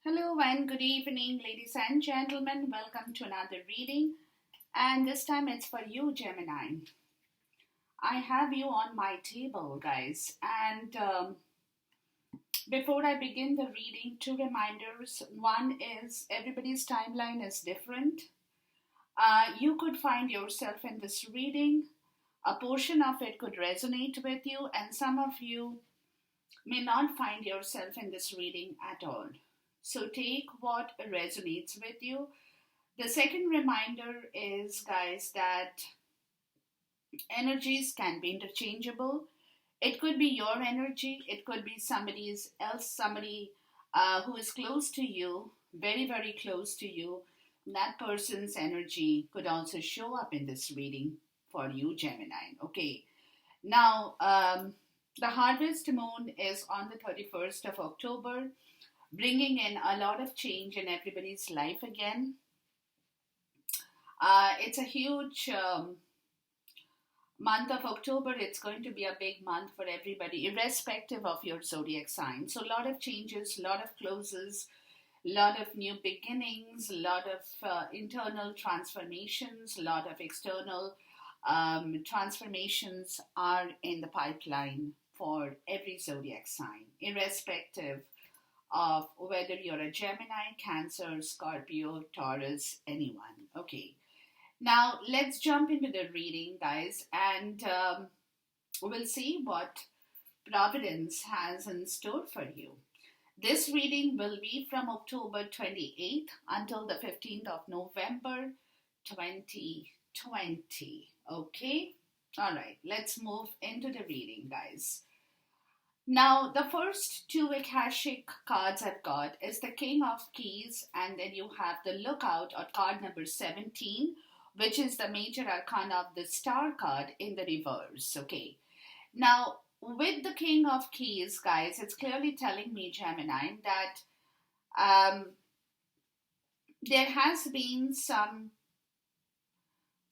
Hello and good evening, ladies and gentlemen. Welcome to another reading, and this time it's for you, Gemini. I have you on my table, guys. And before I begin the reading, two reminders. One is everybody's timeline is different. You could find yourself in this reading. A portion of it could resonate with you, and some of you may not find yourself in this reading at all. So take what resonates with you. The second reminder is, guys, that energies can be interchangeable. It could be your energy, it could be somebody who is close to you, very, very close to you. That person's energy could also show up in this reading for you, Gemini. Okay, now the harvest moon is on the 31st of October, bringing in a lot of change in everybody's life again. It's a huge month of October. It's going to be a big month for everybody, irrespective of your zodiac sign. So, a lot of changes, a lot of closes, a lot of new beginnings, a lot of internal transformations, a lot of external transformations are in the pipeline for every zodiac sign, irrespective of whether you're a Gemini, Cancer, Scorpio, Taurus, anyone. Okay. Now, let's jump into the reading, guys, and we'll see what Providence has in store for you. This reading will be from October 28th until the 15th of November 2020. Okay? All right, let's move into the reading, guys. Now, the first two Akashic cards I've got is the King of Keys, and then you have the Lookout or card number 17, which is the major arcana of the Star card in the reverse. Okay. Now, with the King of Keys, guys, it's clearly telling me, Gemini, that there has been some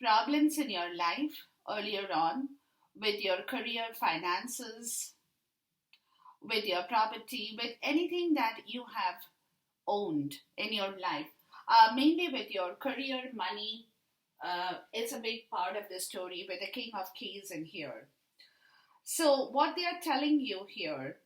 problems in your life earlier on with your career, finances, with your property, with anything that you have owned in your life, mainly with your career, money. It's a big part of the story with the King of Keys in here. So, what they are telling you here,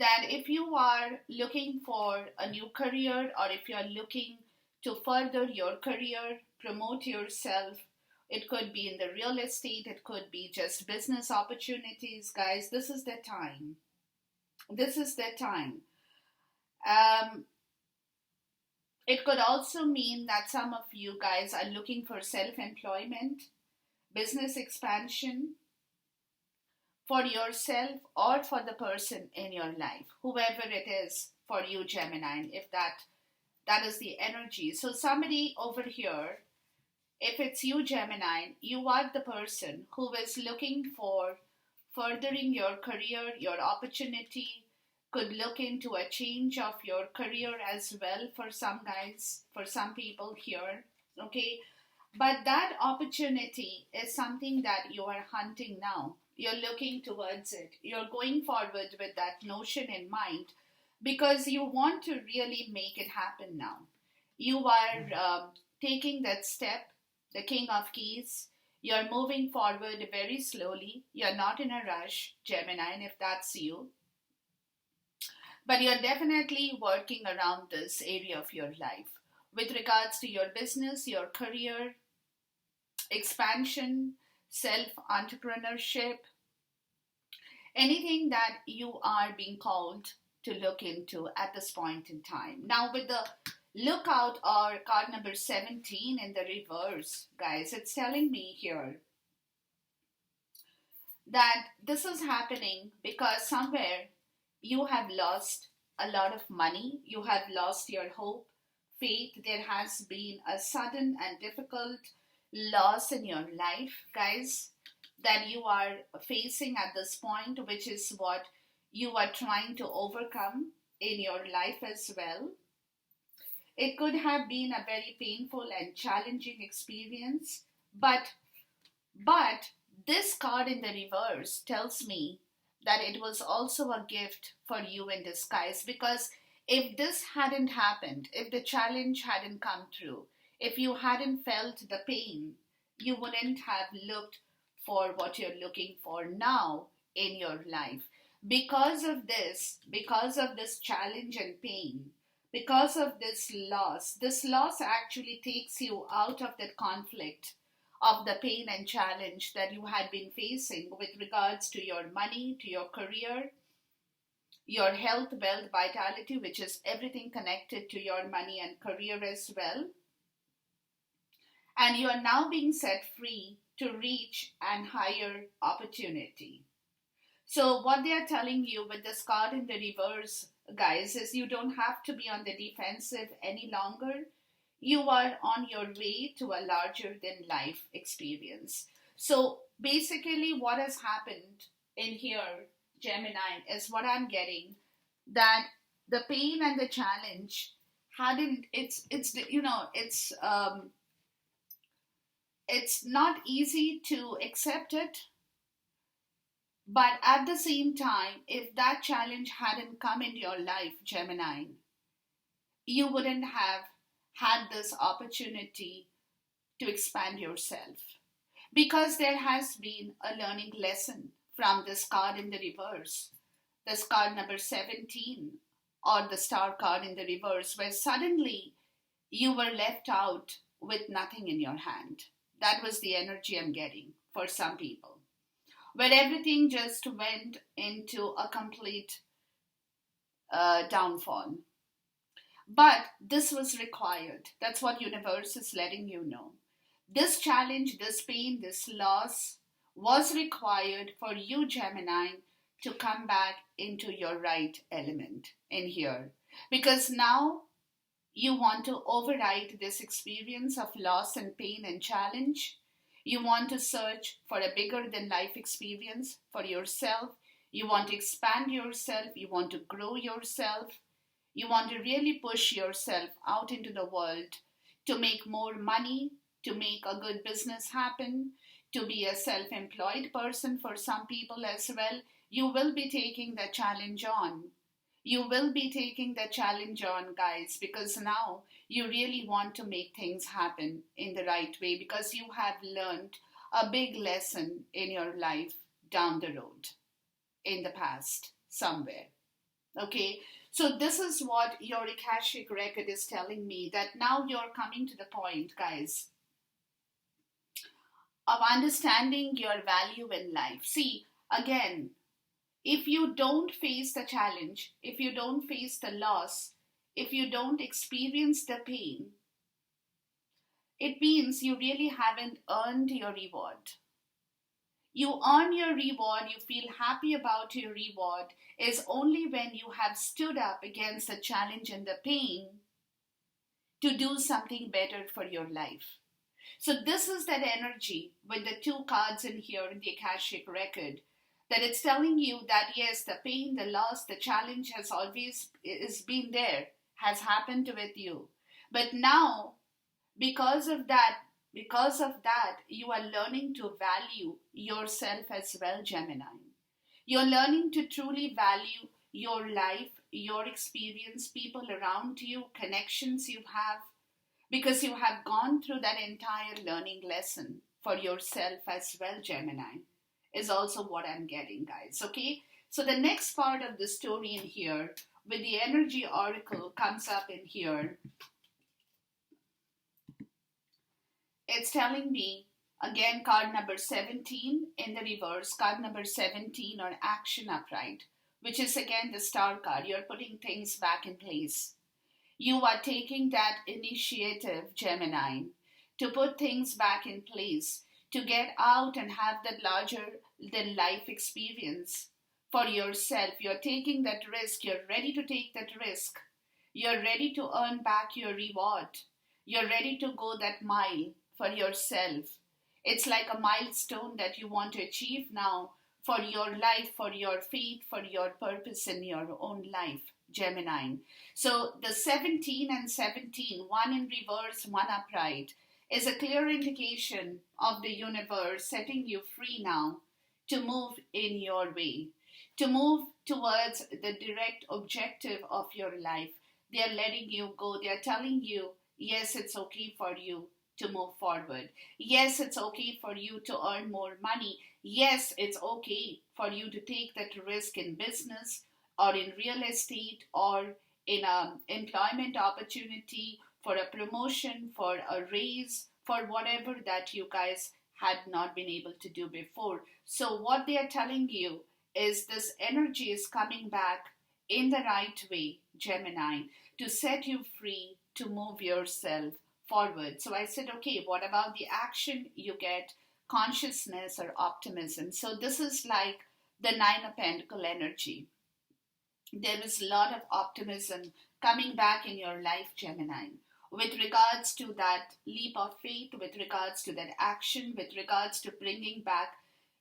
that if you are looking for a new career or if you are looking to further your career, promote yourself, it could be in the real estate, it could be just business opportunities, guys. This is the time. This is the time. It could also mean that some of you guys are looking for self employment, business expansion for yourself or for the person in your life, whoever it is for you, Gemini, if that is the energy. So, somebody over here, if it's you, Gemini, you are the person who is looking for furthering your career, your opportunity, could look into a change of your career as well for some guys, for some people here, okay? But that opportunity is something that you are hunting now. You're looking towards it. You're going forward with that notion in mind because you want to really make it happen now. You are taking that step, the King of Keys. You're moving forward very slowly. You're not in a rush, Gemini, and if that's you. But you're definitely working around this area of your life with regards to your business, your career, expansion, self entrepreneurship, anything that you are being called to look into at this point in time. Now, with the Lookout or card number 17 in the reverse, guys, it's telling me here that this is happening because somewhere you have lost a lot of money, you have lost your hope, faith. There has been a sudden and difficult loss in your life, guys, that you are facing at this point, which is what you are trying to overcome in your life as well. It could have been a very painful and challenging experience, but this card in the reverse tells me that it was also a gift for you in disguise. Because if this hadn't happened, if the challenge hadn't come through, if you hadn't felt the pain, you wouldn't have looked for what you're looking for now in your life. Because of this challenge and pain, because of this loss actually takes you out of that conflict of the pain and challenge that you had been facing with regards to your money, to your career, your health, wealth, vitality, which is everything connected to your money and career as well. And you are now being set free to reach an higher opportunity. So, what they are telling you with this card in the reverse, guys, is you don't have to be on the defensive any longer. You are on your way to a larger than life experience. So, basically, what has happened in here, Gemini, is what I'm getting, that the pain and the challenge hadn't, it's not easy to accept it. But at the same time, if that challenge hadn't come into your life, Gemini, you wouldn't have had this opportunity to expand yourself. Because there has been a learning lesson from this card in the reverse, this card number 17, or the star card in the reverse, where suddenly you were left out with nothing in your hand. That was the energy I'm getting for some people, where everything just went into a complete downfall. But this was required. That's what universe is letting you know. This challenge, this pain, this loss was required for you, Gemini, to come back into your right element in here. Because now you want to override this experience of loss and pain and challenge. You want to search for a bigger than life experience for yourself. You want to expand yourself. You want to grow yourself. You want to really push yourself out into the world to make more money, to make a good business happen, to be a self-employed person for some people as well. You will be taking the challenge on. You will be taking the challenge on, guys, because now you really want to make things happen in the right way, because you have learned a big lesson in your life down the road, in the past, somewhere. Okay, so this is what your Akashic record is telling me, that now you're coming to the point, guys, of understanding your value in life. See, again, if you don't face the challenge, if you don't face the loss, if you don't experience the pain, it means you really haven't earned your reward. You earn your reward, you feel happy about your reward, is only when you have stood up against the challenge and the pain to do something better for your life. So this is that energy with the two cards in here in the Akashic record, that it's telling you that yes, the pain, the loss, the challenge has always been there, has happened with you. But now, because of that, you are learning to value yourself as well, Gemini. You're learning to truly value your life, your experience, people around you, connections you have, because you have gone through that entire learning lesson for yourself as well, Gemini, is also what I'm getting, guys. Okay, so the next part of the story in here with the energy oracle comes up in here. It's telling me again, card number 17 in the reverse, card number 17 or action upright, which is again the star card. You're putting things back in place. You are taking that initiative, Gemini, to put things back in place, to get out and have that larger than life experience for yourself. You're taking that risk. You're ready to take that risk. You're ready to earn back your reward. You're ready to go that mile for yourself. It's like a milestone that you want to achieve now for your life, for your faith, for your purpose in your own life, Gemini. So the 17 and 17, one in reverse, one upright, is a clear indication of the universe setting you free now to move in your way, to move towards the direct objective of your life. They are letting you go. They are telling you, yes, it's okay for you to move forward. Yes, it's okay for you to earn more money. Yes, it's okay for you to take that risk in business or in real estate or in an employment opportunity, for a promotion, for a raise, for whatever that you guys had not been able to do before. So, what they are telling you is this energy is coming back in the right way, Gemini, to set you free to move yourself forward. So I said, okay, what about the action you get? Consciousness or optimism. So this is like the Nine of Pentacle energy. There is a lot of optimism coming back in your life, Gemini, with regards to that leap of faith, with regards to that action, with regards to bringing back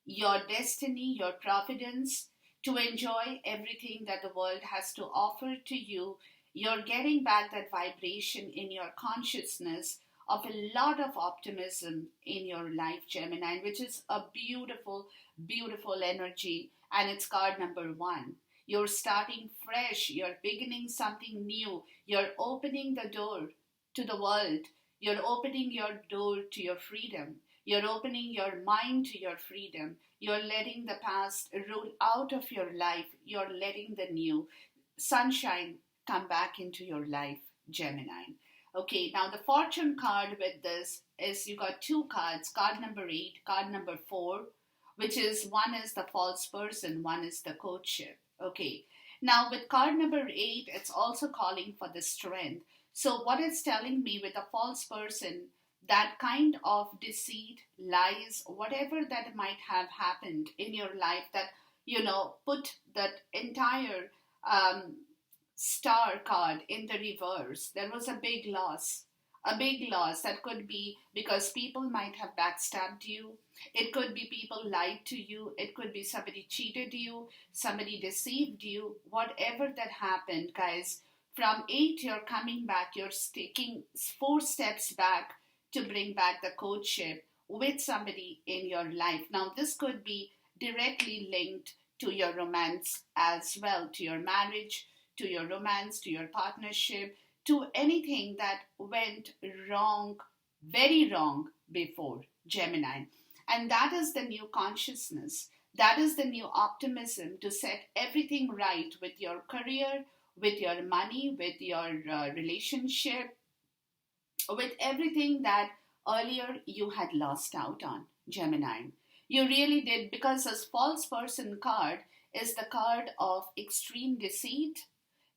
your destiny, your providence, to enjoy everything that the world has to offer to you. You're getting back that vibration in your consciousness of a lot of optimism in your life, Gemini, which is a beautiful, beautiful energy. And it's card number one. You're starting fresh. You're beginning something new. You're opening the door to the world. You're opening your door to your freedom. You're opening your mind to your freedom. You're letting the past roll out of your life. You're letting the new sunshine come back into your life, Gemini. Okay, now the fortune card with this is you got two cards, card number 8, card number 4, which is one is the false person, one is the courtship. Okay, now with card number 8, it's also calling for the strength. So what it's telling me with a false person, that kind of deceit, lies, whatever that might have happened in your life that, put that entire star card in the reverse. There was a big loss. A big loss that could be because people might have backstabbed you. It could be people lied to you. It could be somebody cheated you. Somebody deceived you. Whatever that happened, guys, from 8, you're coming back. You're taking 4 steps back to bring back the courtship with somebody in your life. Now, this could be directly linked to your romance as well, to your marriage, to your romance, to your partnership, to anything that went wrong, very wrong before, Gemini. And that is the new consciousness. That is the new optimism to set everything right with your career, with your money, with your relationship, with everything that earlier you had lost out on, Gemini. You really did, because this false person card is the card of extreme deceit,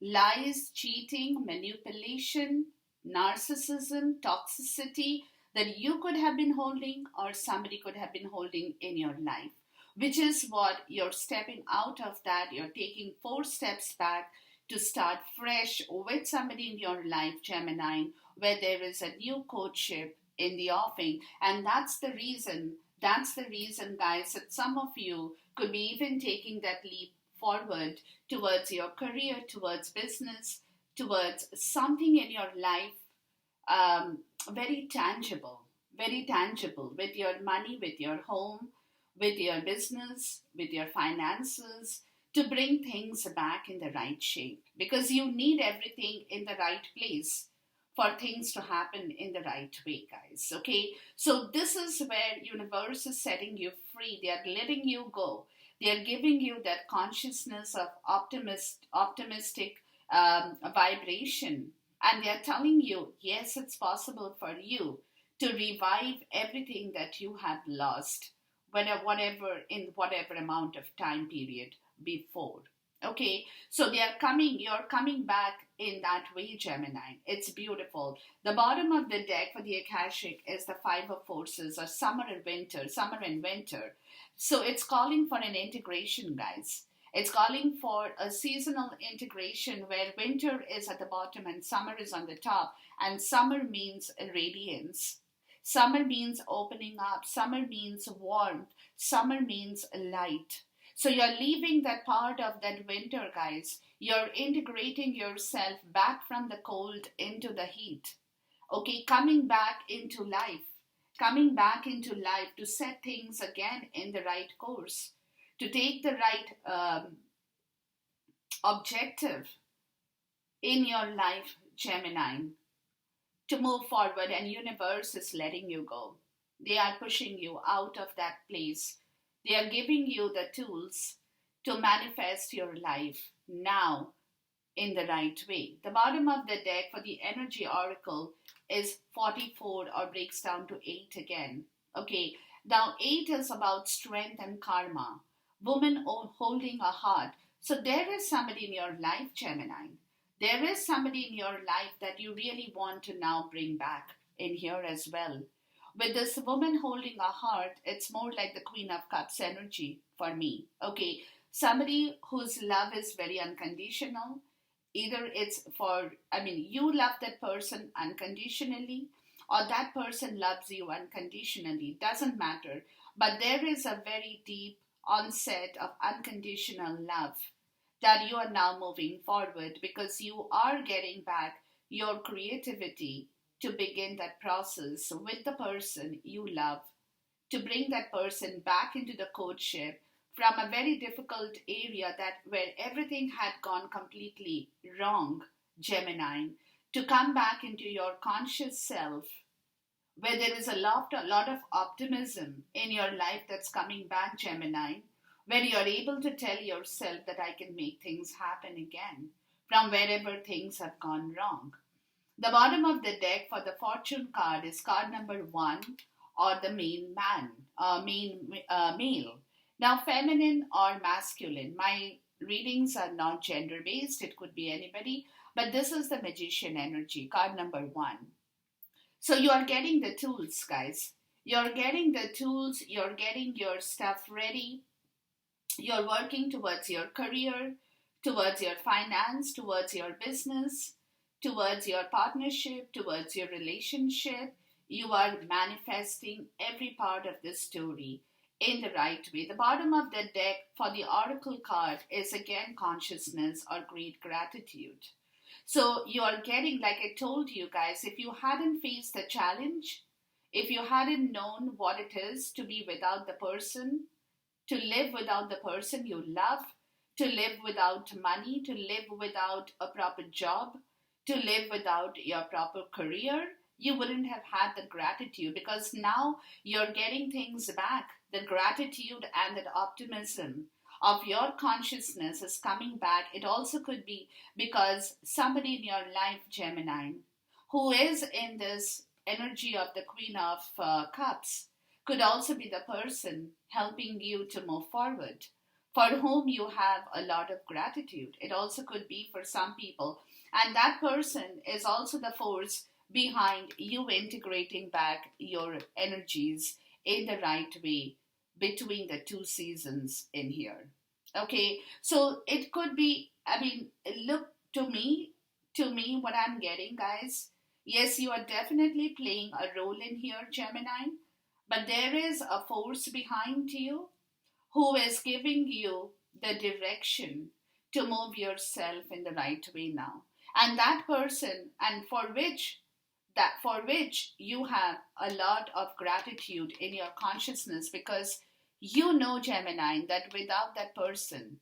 lies, cheating, manipulation, narcissism, toxicity that you could have been holding or somebody could have been holding in your life, which is what you're stepping out of that. You're taking 4 steps back to start fresh with somebody in your life, Gemini, where there is a new courtship in the offing. And that's the reason, guys, that some of you could be even taking that leap forward towards your career, towards business, towards something in your life very tangible, with your money, with your home, with your business, with your finances, to bring things back in the right shape, because you need everything in the right place for things to happen in the right way, guys. Okay, so this is where universe is setting you free. They are letting you go. They are giving you that consciousness of optimistic vibration, and they are telling you, yes, it's possible for you to revive everything that you have lost, in whatever amount of time period before. Okay, so you're coming back in that way, Gemini. It's beautiful. The bottom of the deck for the Akashic is the 5 of Forces, or summer and winter. So it's calling for an integration, guys. It's calling for a seasonal integration where winter is at the bottom and summer is on the top. And summer means radiance. Summer means opening up. Summer means warmth. Summer means light. So you're leaving that part of that winter, guys. You're integrating yourself back from the cold into the heat. Okay, coming back into life. Coming back into life to set things again in the right course. To take the right objective in your life, Gemini, to move forward, and universe is letting you go. They are pushing you out of that place. They are giving you the tools to manifest your life now in the right way. The bottom of the deck for the energy oracle is 44, or breaks down to 8 again. Okay, now 8 is about strength and karma. Woman holding a heart. So there is somebody in your life, Gemini. There is somebody in your life that you really want to now bring back in here as well. With this woman holding a heart, it's more like the Queen of Cups energy for me. Okay, somebody whose love is very unconditional. Either it's for, you love that person unconditionally, or that person loves you unconditionally. Doesn't matter. But there is a very deep onset of unconditional love that you are now moving forward, because you are getting back your creativity to begin that process with the person you love, to bring that person back into the courtship from a very difficult area that where everything had gone completely wrong, Gemini, to come back into your conscious self, where there is a lot of optimism in your life that's coming back, Gemini, where you're able to tell yourself that I can make things happen again from wherever things have gone wrong. The bottom of the deck for the fortune card is card number 1, or the main man, male. Now, feminine or masculine. My readings are not gender based, it could be anybody, but this is the magician energy, card number 1. So you are getting the tools, guys. You're getting the tools, you're getting your stuff ready. You're working towards your career, towards your finance, towards your business, towards your partnership, towards your relationship. You are manifesting every part of this story in the right way. The bottom of the deck for the oracle card is again consciousness or great gratitude. So you are getting, like I told you guys, if you hadn't faced the challenge, if you hadn't known what it is to be without the person, to live without the person you love, to live without money, to live without a proper job, to live without your proper career, you wouldn't have had the gratitude, because now you're getting things back. The gratitude and the optimism of your consciousness is coming back. It also could be because somebody in your life, Gemini, who is in this energy of the Queen of Cups, could also be the person helping you to move forward, for whom you have a lot of gratitude. It also could be for some people. And that person is also the force behind you integrating back your energies in the right way between the two seasons in here. Okay, so it could be, look to me, what I'm getting, guys. Yes, you are definitely playing a role in here, Gemini, but there is a force behind you who is giving you the direction to move yourself in the right way now. And that person, and for which you have a lot of gratitude in your consciousness, because you know, Gemini, that without that person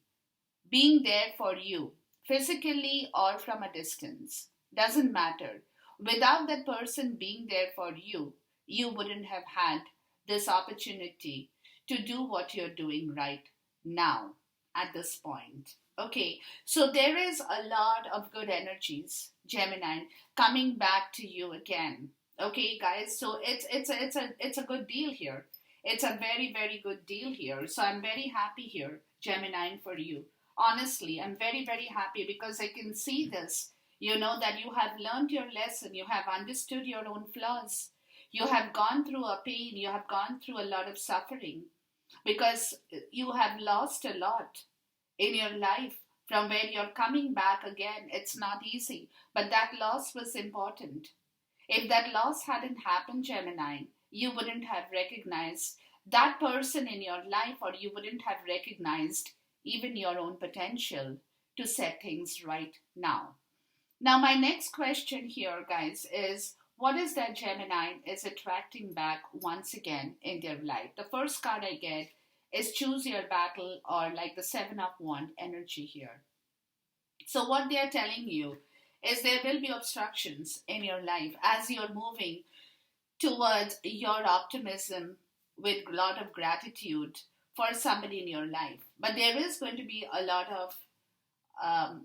being there for you, physically or from a distance, doesn't matter. Without that person being there for you, you wouldn't have had this opportunity to do what you're doing right now at this point. Okay, so there is a lot of good energies, Gemini, coming back to you again. Okay, guys, so it's a good deal here. It's a very, very good deal here. So I'm very happy here, Gemini, for you. Honestly, I'm very, very happy because I can see this. You know that you have learned your lesson. You have understood your own flaws. You have gone through a pain. You have gone through a lot of suffering because you have lost a lot in your life. From where you're coming back again, it's not easy. But that loss was important. If that loss hadn't happened, Gemini, you wouldn't have recognized that person in your life, or you wouldn't have recognized even your own potential to set things right now. Now, my next question here, guys, is what is that Gemini is attracting back once again in their life? The first card I get is choose your battle, or like the Seven of Wands energy here. So, what they are telling you is there will be obstructions in your life as you're moving towards your optimism with a lot of gratitude for somebody in your life. But there is going to be a lot of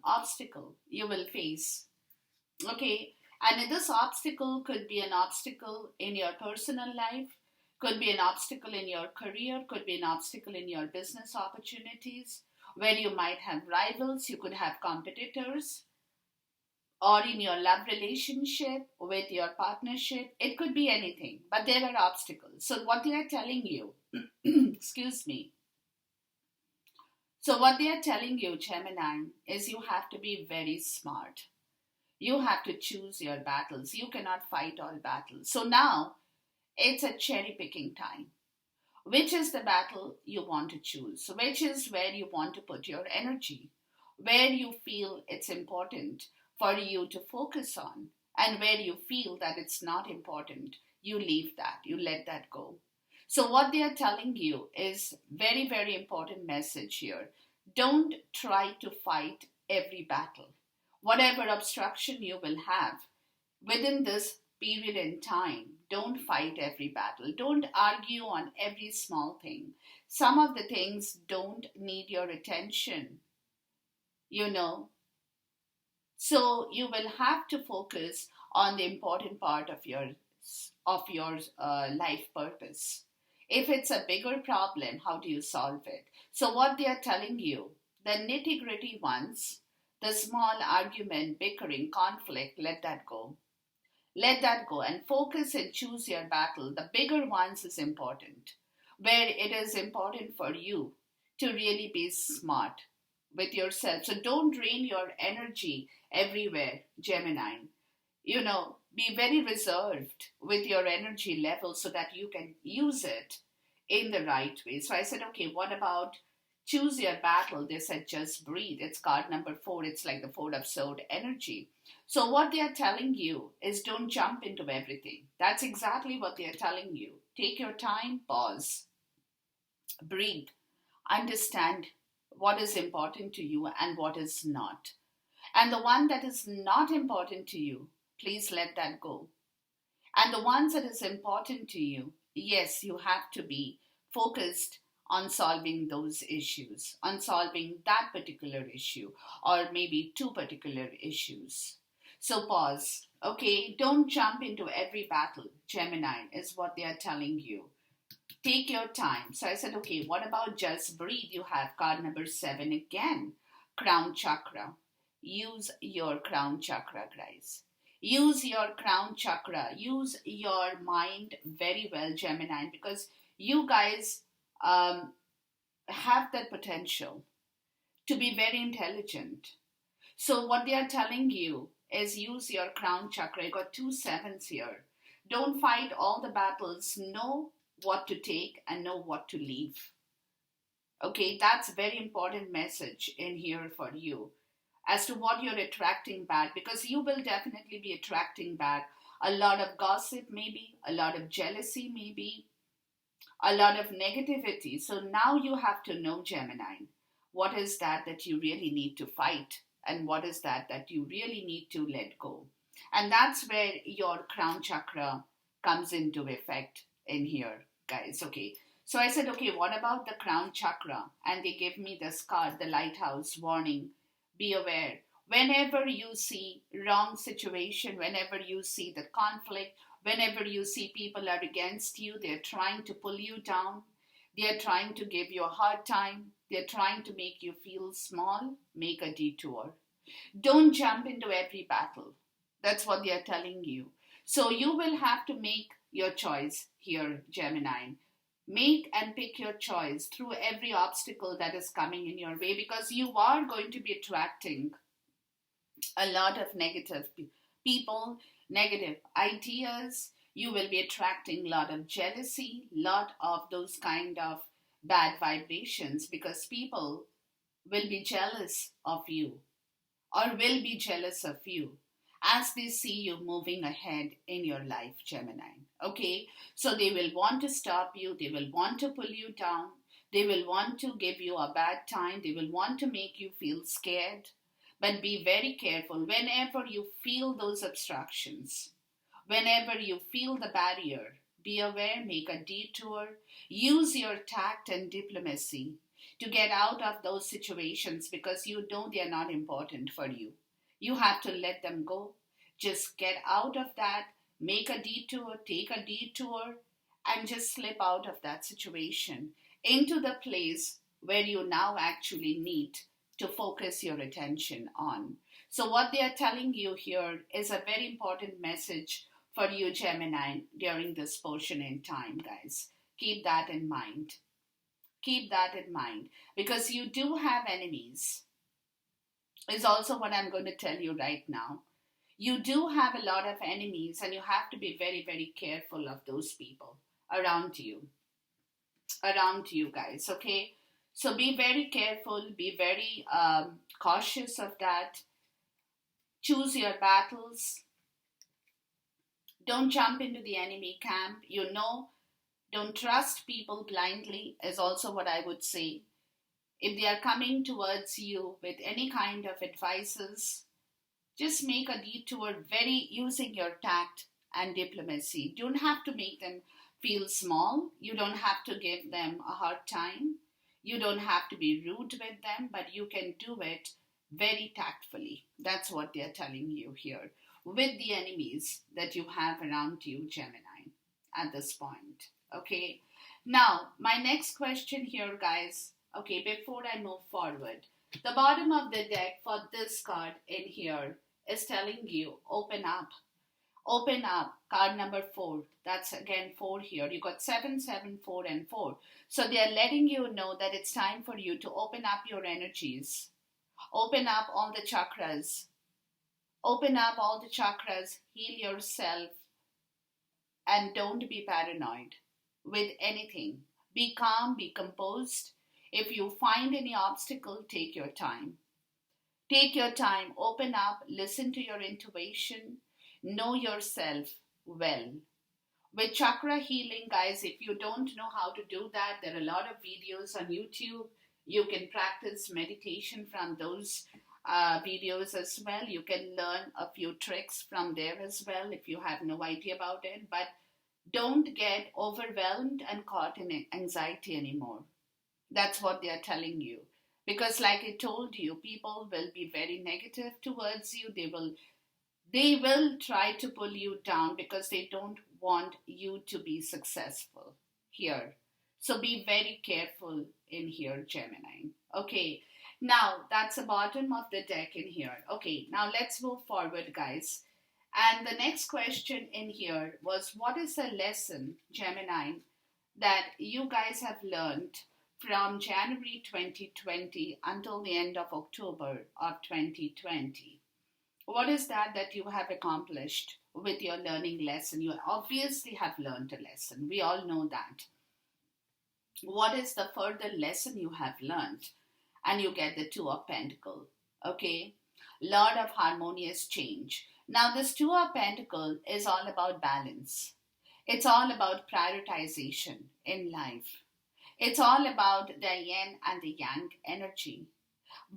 obstacle you will face. Okay, and this obstacle could be an obstacle in your personal life, could be an obstacle in your career, could be an obstacle in your business opportunities, where you might have rivals, you could have competitors, or in your love relationship with your partnership. It could be anything, but there are obstacles. So, what they are telling you, excuse me. So, what they are telling you, Gemini, is you have to be very smart. You have to choose your battles. You cannot fight all battles. So, now it's a cherry picking time. Which is the battle you want to choose? Which is where you want to put your energy? Where you feel it's important for you to focus on, and where you feel that it's not important, you leave that, you let that go. So, what they are telling you is very, very important message here. Don't try to fight every battle. Whatever obstruction you will have within this period in time, don't fight every battle. Don't argue on every small thing. Some of the things don't need your attention, you know. So you will have to focus on the important part of your life purpose. If it's a bigger problem, how do you solve it? So what they are telling you, the nitty gritty ones, the small argument, bickering, conflict, let that go. Let that go and focus and choose your battle. The bigger ones is important, where it is important for you to really be smart with yourself. So don't drain your energy everywhere, Gemini. Be very reserved with your energy level so that you can use it in the right way. So I said, okay, what about choose your battle? They said, just breathe. It's card number 4. It's like the 4 of sword energy. So what they are telling you is don't jump into everything. That's exactly what they are telling you. Take your time, pause, breathe, understand what is important to you and what is not. And the one that is not important to you, please let that go. And the ones that is important to you, yes, you have to be focused on solving those issues, on solving that particular issue, or maybe 2 particular issues. So pause. Okay, don't jump into every battle, Gemini, is what they are telling you. Take your time. So I said, okay, what about just breathe? You have card number 7 again, crown chakra. Use your crown chakra, guys. Use your crown chakra. Use your mind very well, Gemini, because you guys have that potential to be very intelligent. So, what they are telling you is use your crown chakra. You got 2 sevens here. Don't fight all the battles. Know what to take and know what to leave. Okay, that's a very important message in here for you as to what you're attracting back, because you will definitely be attracting back a lot of gossip, maybe a lot of jealousy, maybe a lot of negativity. So now you have to know, Gemini, what is that you really need to fight, and what is that you really need to let go. And that's where your crown chakra comes into effect in here, guys. Okay, so I said, okay, what about the crown chakra? And they give me this card, the lighthouse warning. Be aware. Whenever you see wrong situation, whenever you see the conflict, whenever you see people are against you, they're trying to pull you down, they're trying to give you a hard time, they're trying to make you feel small, make a detour. Don't jump into every battle. That's what they are telling you. So you will have to make your choice here, Gemini. Make and pick your choice through every obstacle that is coming in your way, because you are going to be attracting a lot of negative people, negative ideas. You will be attracting a lot of jealousy, lot of those kind of bad vibrations, because people will be jealous of you, or will be jealous of you as they see you moving ahead in your life, Gemini. Okay, so they will want to stop you, they will want to pull you down, they will want to give you a bad time, they will want to make you feel scared. But be very careful whenever you feel those obstructions, whenever you feel the barrier. Be aware, make a detour, use your tact and diplomacy to get out of those situations because you know they are not important for you. You have to let them go. Just get out of that, make a detour, take a detour, and just slip out of that situation into the place where you now actually need to focus your attention on. So, what they are telling you here is a very important message for you, Gemini, during this portion in time, guys. Keep that in mind. Keep that in mind because you do have enemies, is also what I'm going to tell you right now. You do have a lot of enemies, and you have to be very, very careful of those people around you, guys, okay? So be very careful, be very cautious of that. Choose your battles. Don't jump into the enemy camp. Don't trust people blindly, is also what I would say. If they are coming towards you with any kind of advices, just make a detour very using your tact and diplomacy. You don't have to make them feel small. You don't have to give them a hard time. You don't have to be rude with them, but you can do it very tactfully. That's what they're telling you here with the enemies that you have around you, Gemini, at this point. Okay. Now, my next question here, guys. Okay, before I move forward, the bottom of the deck for this card in here is telling you open up. Open up. Card number 4. That's again 4 here. You got 7, 7, 4, and 4. So they are letting you know that it's time for you to open up your energies. Open up all the chakras. Open up all the chakras. Heal yourself. And don't be paranoid with anything. Be calm, be composed. If you find any obstacle, take your time. Take your time, open up, listen to your intuition, know yourself well. With chakra healing, guys, if you don't know how to do that, there are a lot of videos on YouTube. You can practice meditation from those videos as well. You can learn a few tricks from there as well if you have no idea about it. But don't get overwhelmed and caught in anxiety anymore. That's what they are telling you. Because like I told you, people will be very negative towards you. They will try to pull you down because they don't want you to be successful here. So be very careful in here, Gemini. Okay. Now that's the bottom of the deck in here. Okay, now let's move forward, guys. And the next question in here was, what is the lesson, Gemini, that you guys have learned from January 2020 until the end of October of 2020? What is that you have accomplished with your learning lesson? You obviously have learned a lesson. We all know that. What is the further lesson you have learned? And you get the Two of Pentacles. Okay? Lot of harmonious change. Now this Two of Pentacles is all about balance. It's all about prioritization in life. It's all about the yin and the yang energy.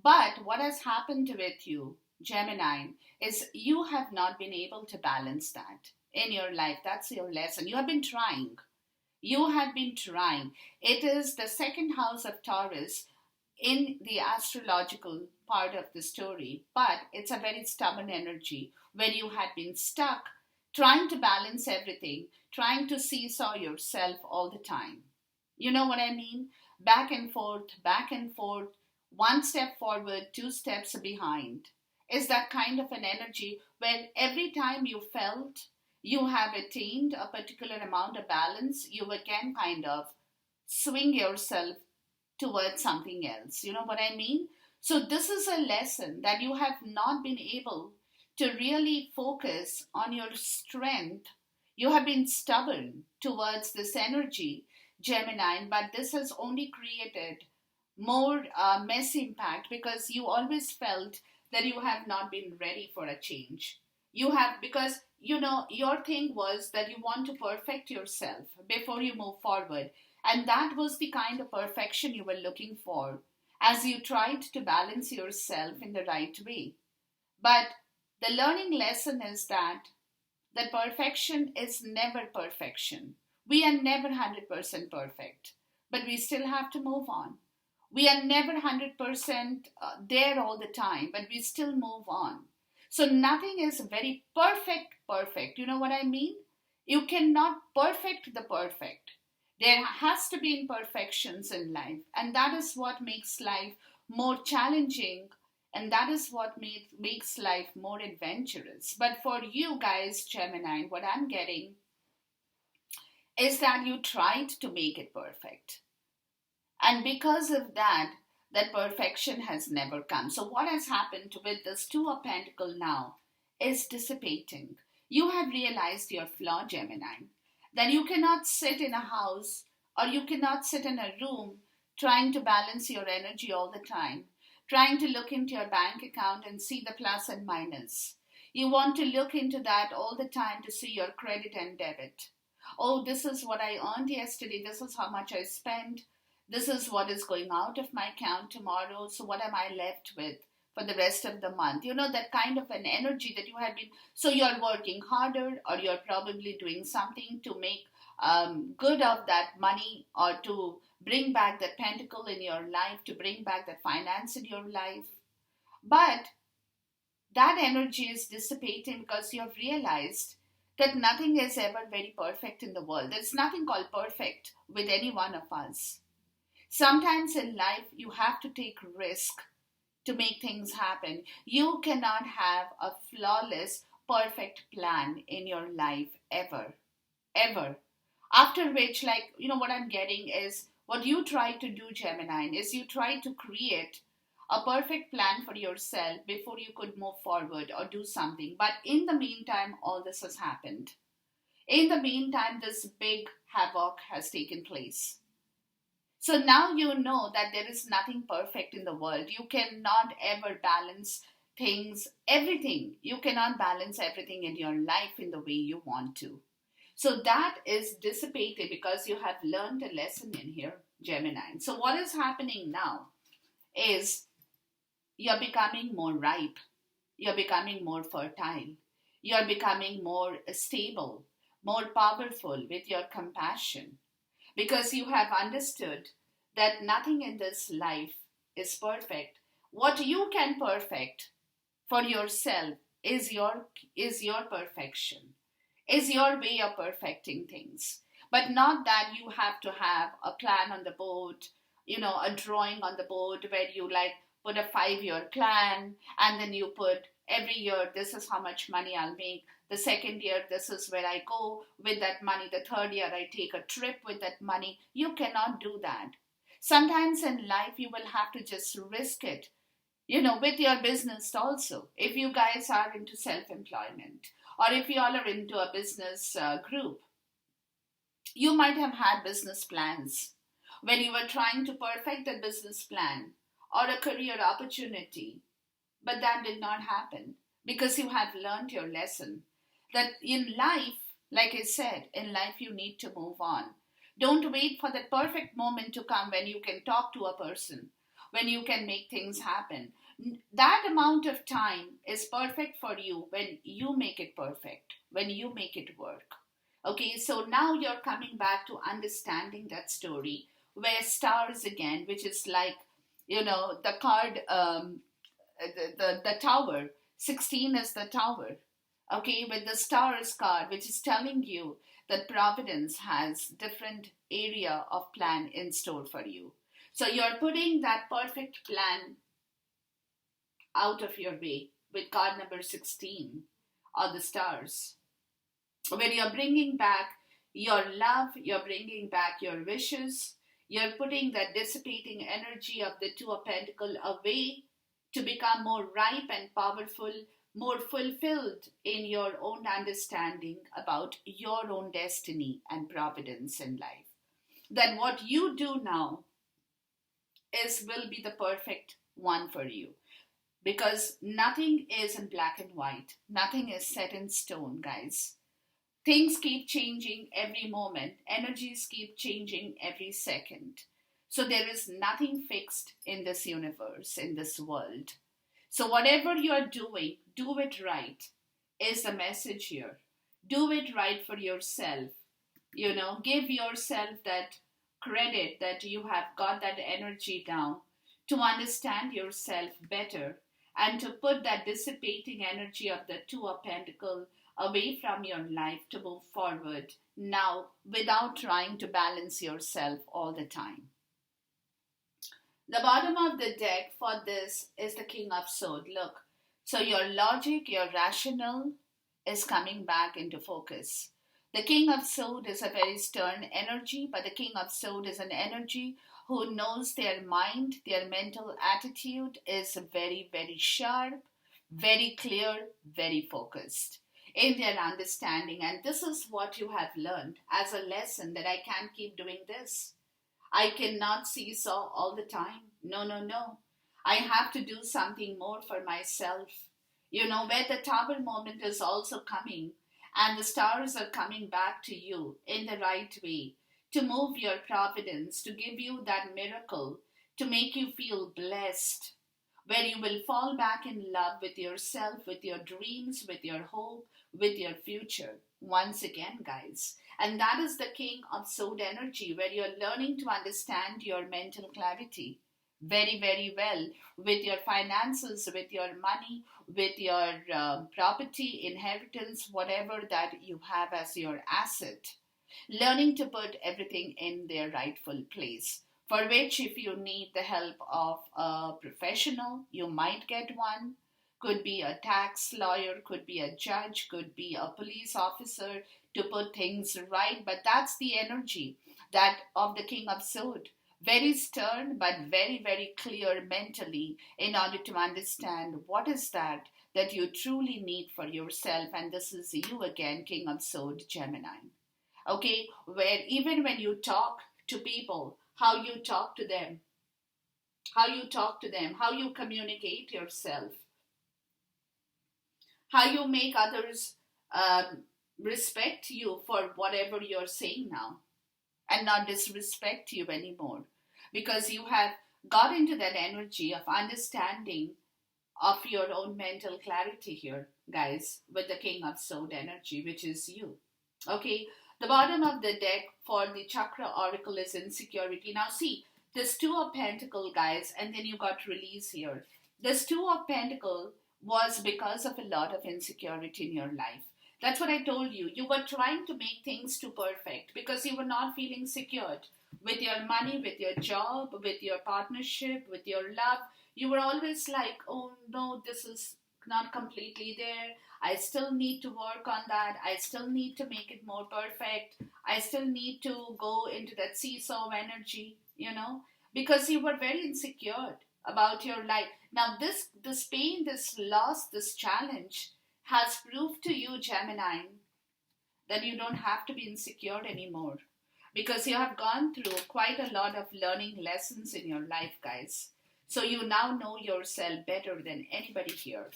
But what has happened with you, Gemini, is you have not been able to balance that in your life. That's your lesson. You have been trying. You have been trying. It is the second house of Taurus in the astrological part of the story, but it's a very stubborn energy where you had been stuck trying to balance everything, trying to seesaw yourself all the time. You know what I mean? Back and forth, one step forward, two steps behind. Is that kind of an energy where every time you felt you have attained a particular amount of balance, you again kind of swing yourself towards something else. You know what I mean? So this is a lesson that you have not been able to really focus on your strength. You have been stubborn towards this energy, Gemini, but this has only created more mess impact because you always felt that you have not been ready for a change. You have, because your thing was that you want to perfect yourself before you move forward. And that was the kind of perfection you were looking for. as you tried to balance yourself in the right way. But the learning lesson is that perfection is never perfection. We are never 100% perfect, but we still have to move on. We are never 100% there all the time, but we still move on. So nothing is very perfect. You know what I mean? You cannot perfect the perfect. There has to be imperfections in life, and that is what makes life more challenging, and that is what makes life more adventurous. But for you guys, Gemini, what I'm getting is that you tried to make it perfect. And because of that, that perfection has never come. So what has happened with this Two of Pentacles now is dissipating. You have realized your flaw, Gemini, that you cannot sit in a house or you cannot sit in a room trying to balance your energy all the time, trying to look into your bank account and see the plus and minus. You want to look into that all the time to see your credit and debit. Oh, this is what I earned yesterday. This is how much I spent. This is what is going out of my account tomorrow. So what am I left with for the rest of the month? You know, that kind of an energy that you have been. So you're working harder, or you're probably doing something to make good of that money, or to bring back that pentacle in your life, to bring back that finance in your life. But that energy is dissipating because you have realized that nothing is ever very perfect in the world. There's nothing called perfect with any one of us. Sometimes in life, you have to take risk to make things happen. You cannot have a flawless, perfect plan in your life ever. Ever. After which, like, you know, what I'm getting is what you try to do, Gemini, is you try to create a perfect plan for yourself before you could move forward or do something. But in the meantime, all this has happened. In the meantime, this big havoc has taken place. So now you know that there is nothing perfect in the world. You cannot ever balance things, everything. You cannot balance everything in your life in the way you want to. So that is dissipated because you have learned a lesson in here, Gemini. So what is happening now is you're becoming more ripe. You're becoming more fertile. You're becoming more stable, more powerful with your compassion, because you have understood that nothing in this life is perfect. What you can perfect for yourself is your perfection, is your way of perfecting things. But not that you have to have a plan on the board, you know, a drawing on the board where you like put a 5-year plan, and then you put every year, this is how much money I'll make. The second year, this is where I go with that money. The third year, I take a trip with that money. You cannot do that. Sometimes in life, you will have to just risk it, you know, with your business also. If you guys are into self-employment, or if you all are into a business group, you might have had business plans when you were trying to perfect the business plan or a career opportunity, but that did not happen because you have learned your lesson. That in life, like I said, in life you need to move on. Don't wait for the perfect moment to come when you can talk to a person, when you can make things happen. That amount of time is perfect for you when you make it perfect, when you make it work. Okay, so now you're coming back to understanding that story where stars again, which is like, you know, the card, the tower. 16 is the tower. Okay, with the stars card, which is telling you that Providence has different area of plan in store for you. So you're putting that perfect plan out of your way with card number 16 or the stars, where you're bringing back your love, you're bringing back your wishes, you're putting that dissipating energy of the Two of Pentacles away to become more ripe and powerful, more fulfilled in your own understanding about your own destiny and providence in life. Then what you do now will be the perfect one for you, because nothing is in black and white. Nothing is set in stone, guys. Things keep changing every moment. Energies keep changing every second. So there is nothing fixed in this universe, in this world. So whatever you are doing, do it right, is the message here. Do it right for yourself. Give yourself that credit that you have got that energy down to understand yourself better and to put that dissipating energy of the Two of Pentacles away from your life to move forward now without trying to balance yourself all the time. The bottom of the deck for this is the King of Swords. Look, so your logic, your rational is coming back into focus. The King of Swords is a very stern energy, but the King of Swords is an energy who knows their mind, their mental attitude is very, very sharp, very clear, very focused in their understanding. And this is what you have learned as a lesson, that I can't keep doing this. I cannot seesaw all the time. No, no, no. I have to do something more for myself. Where the Tower moment is also coming, and the stars are coming back to you in the right way to move your providence, to give you that miracle, to make you feel blessed, where you will fall back in love with yourself, with your dreams, with your hope, with your future. Once again, guys. And that is the King of Swords energy, where you're learning to understand your mental clarity very, very well with your finances, with your money, with your property, inheritance, whatever that you have as your asset. Learning to put everything in their rightful place. For which, if you need the help of a professional, you might get one. Could be a tax lawyer, could be a judge, could be a police officer to put things right. But that's the energy that of the King of Swords. Very stern, but very, very clear mentally in order to understand what is that you truly need for yourself. And this is you again, King of Swords, Gemini. Okay, where even when you talk to people, how you talk to them, how you communicate yourself, how you make others respect you for whatever you're saying now and not disrespect you anymore, because you have got into that energy of understanding of your own mental clarity here, guys, with the King of Swords energy, which is you. Okay, the bottom of the deck for the chakra oracle is insecurity. Now see, this Two of Pentacles, guys, and then you got release here. This Two of Pentacles was because of a lot of insecurity in your life. That's what I told you. You were trying to make things too perfect because you were not feeling secured with your money, with your job, with your partnership, with your love. You were always like, oh no, this is not completely there. I still need to work on that. I still need to make it more perfect. I still need to go into that seesaw energy, because you were very insecure about your life. Now this pain, this loss, this challenge has proved to you, Gemini, that you don't have to be insecure anymore, because you have gone through quite a lot of learning lessons in your life, guys. So you now know yourself better than anybody here.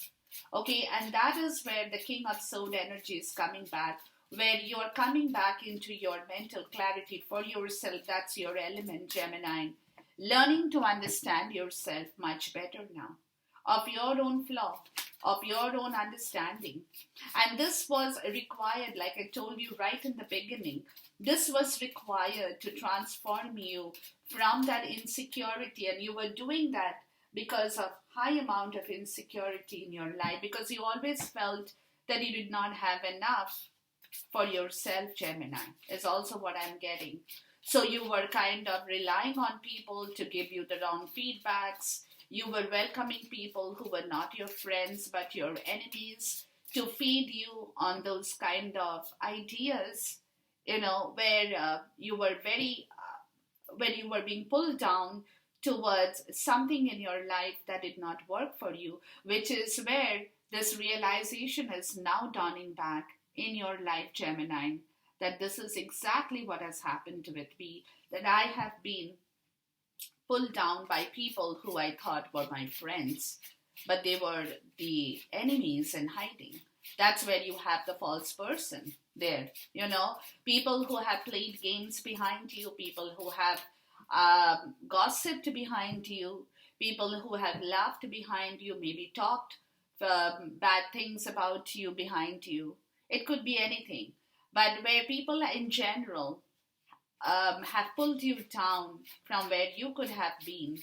Okay, and that is where the King of Swords energy is coming back, where you are coming back into your mental clarity for yourself. That's your element, Gemini. Learning to understand yourself much better now, of your own flaw, of your own understanding. And this was required, like I told you right in the beginning, this was required to transform you from that insecurity. And you were doing that because of high amount of insecurity in your life, because you always felt that you did not have enough for yourself, Gemini, is also what I'm getting. So you were kind of relying on people to give you the wrong feedbacks. You were welcoming people who were not your friends but your enemies to feed you on those kind of ideas, where you were when you were being pulled down towards something in your life that did not work for you, which is where this realization is now dawning back in your life, Gemini, that this is exactly what has happened with me, that I have been pulled down by people who I thought were my friends, but they were the enemies in hiding. That's where you have the false person there, people who have played games behind you, people who have gossiped behind you, people who have laughed behind you, maybe talked bad things about you behind you. It could be anything. But where people in general have pulled you down from where you could have been,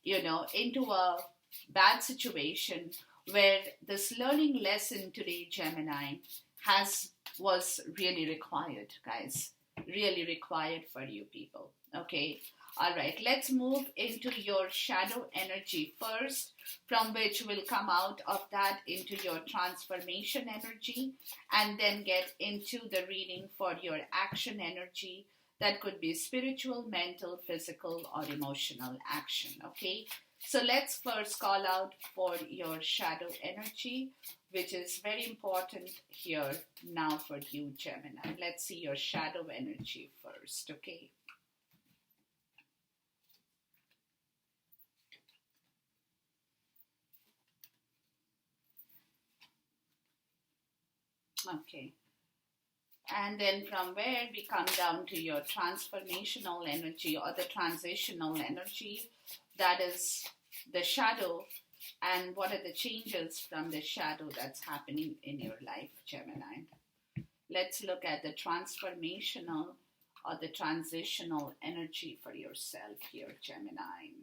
into a bad situation where this learning lesson today, Gemini, has was really required, guys. Really required for you people. Okay. All right, let's move into your shadow energy first, from which will come out of that into your transformation energy, and then get into the reading for your action energy. That could be spiritual, mental, physical, or emotional action. Okay, so let's first call out for your shadow energy, which is very important here now for you, Gemini. Let's see your shadow energy first. Okay. Okay. And then from where we come down to your transformational energy or the transitional energy, that is the shadow, and what are the changes from the shadow that's happening in your life, Gemini. Let's look at the transformational or the transitional energy for yourself here, Gemini.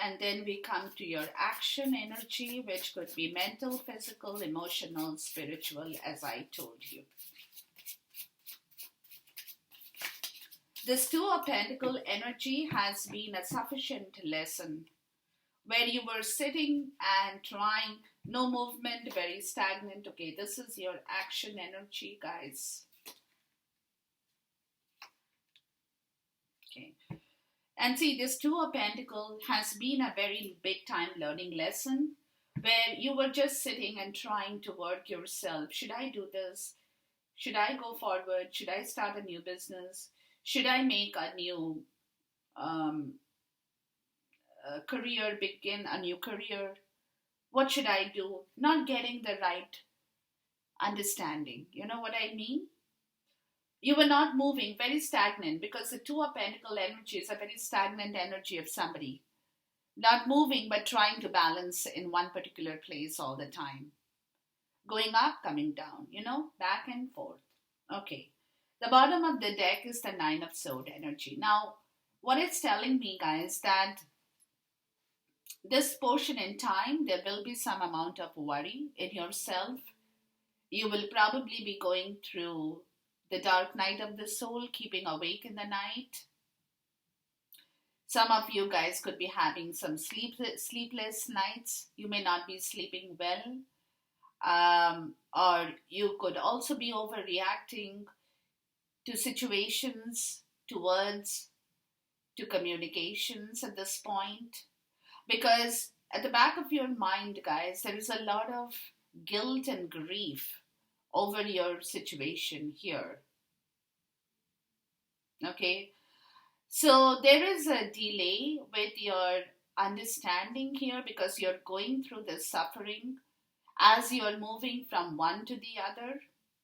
And then we come to your action energy, which could be mental, physical, emotional, spiritual, as I told you. This Two of Pentacle energy has been a sufficient lesson where you were sitting and trying, no movement, very stagnant. Okay, this is your action energy, guys. Okay. And see, this Two of Pentacles has been a very big time learning lesson where you were just sitting and trying to work yourself. Should I do this? Should I go forward? Should I start a new business? Should I make a new career, begin a new career? What should I do? Not getting the right understanding. You know what I mean? You were not moving, very stagnant, because the Two of Pentacle energy is a very stagnant energy of somebody. Not moving, but trying to balance in one particular place all the time. Going up, coming down, back and forth. Okay. The bottom of the deck is the Nine of Swords energy. Now, what it's telling me, guys, that this portion in time, there will be some amount of worry in yourself. You will probably be going through the dark night of the soul, keeping awake in the night. Some of you guys could be having some sleepless nights. You may not be sleeping well. Or you could also be overreacting to situations, to words, to communications at this point. Because at the back of your mind, guys, there is a lot of guilt and grief over your situation here. Okay, so there is a delay with your understanding here because you're going through the suffering as you're moving from one to the other.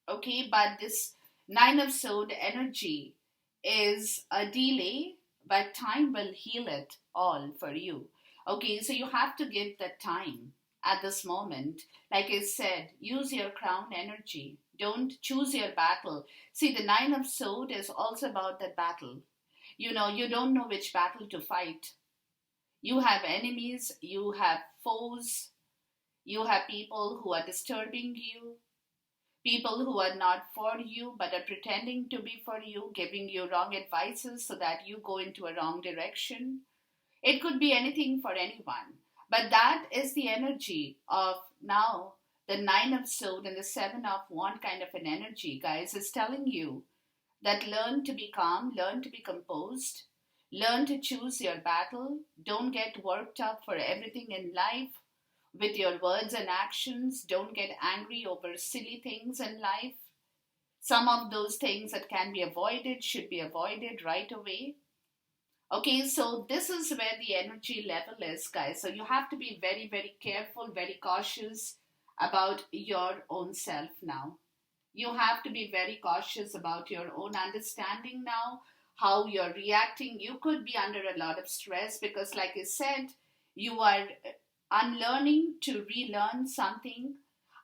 Okay, but this Nine of Swords energy is a delay, but time will heal it all for you. Okay, so you have to give that time at this moment. Like I said, use your crown energy. Don't choose your battle. See, the Nine of Swords is also about that battle. You don't know which battle to fight. You have enemies, you have foes, you have people who are disturbing you, people who are not for you but are pretending to be for you, giving you wrong advices so that you go into a wrong direction. It could be anything for anyone. But that is the energy of now the Nine of Swords and the Seven of Wands kind of an energy, guys, is telling you that learn to be calm, learn to be composed, learn to choose your battle. Don't get worked up for everything in life with your words and actions. Don't get angry over silly things in life. Some of those things that can be avoided should be avoided right away. Okay, so this is where the energy level is, guys. So you have to be very, very careful, very cautious about your own self now. You have to be very cautious about your own understanding now, how you're reacting. You could be under a lot of stress because, like I said, you are unlearning to relearn something,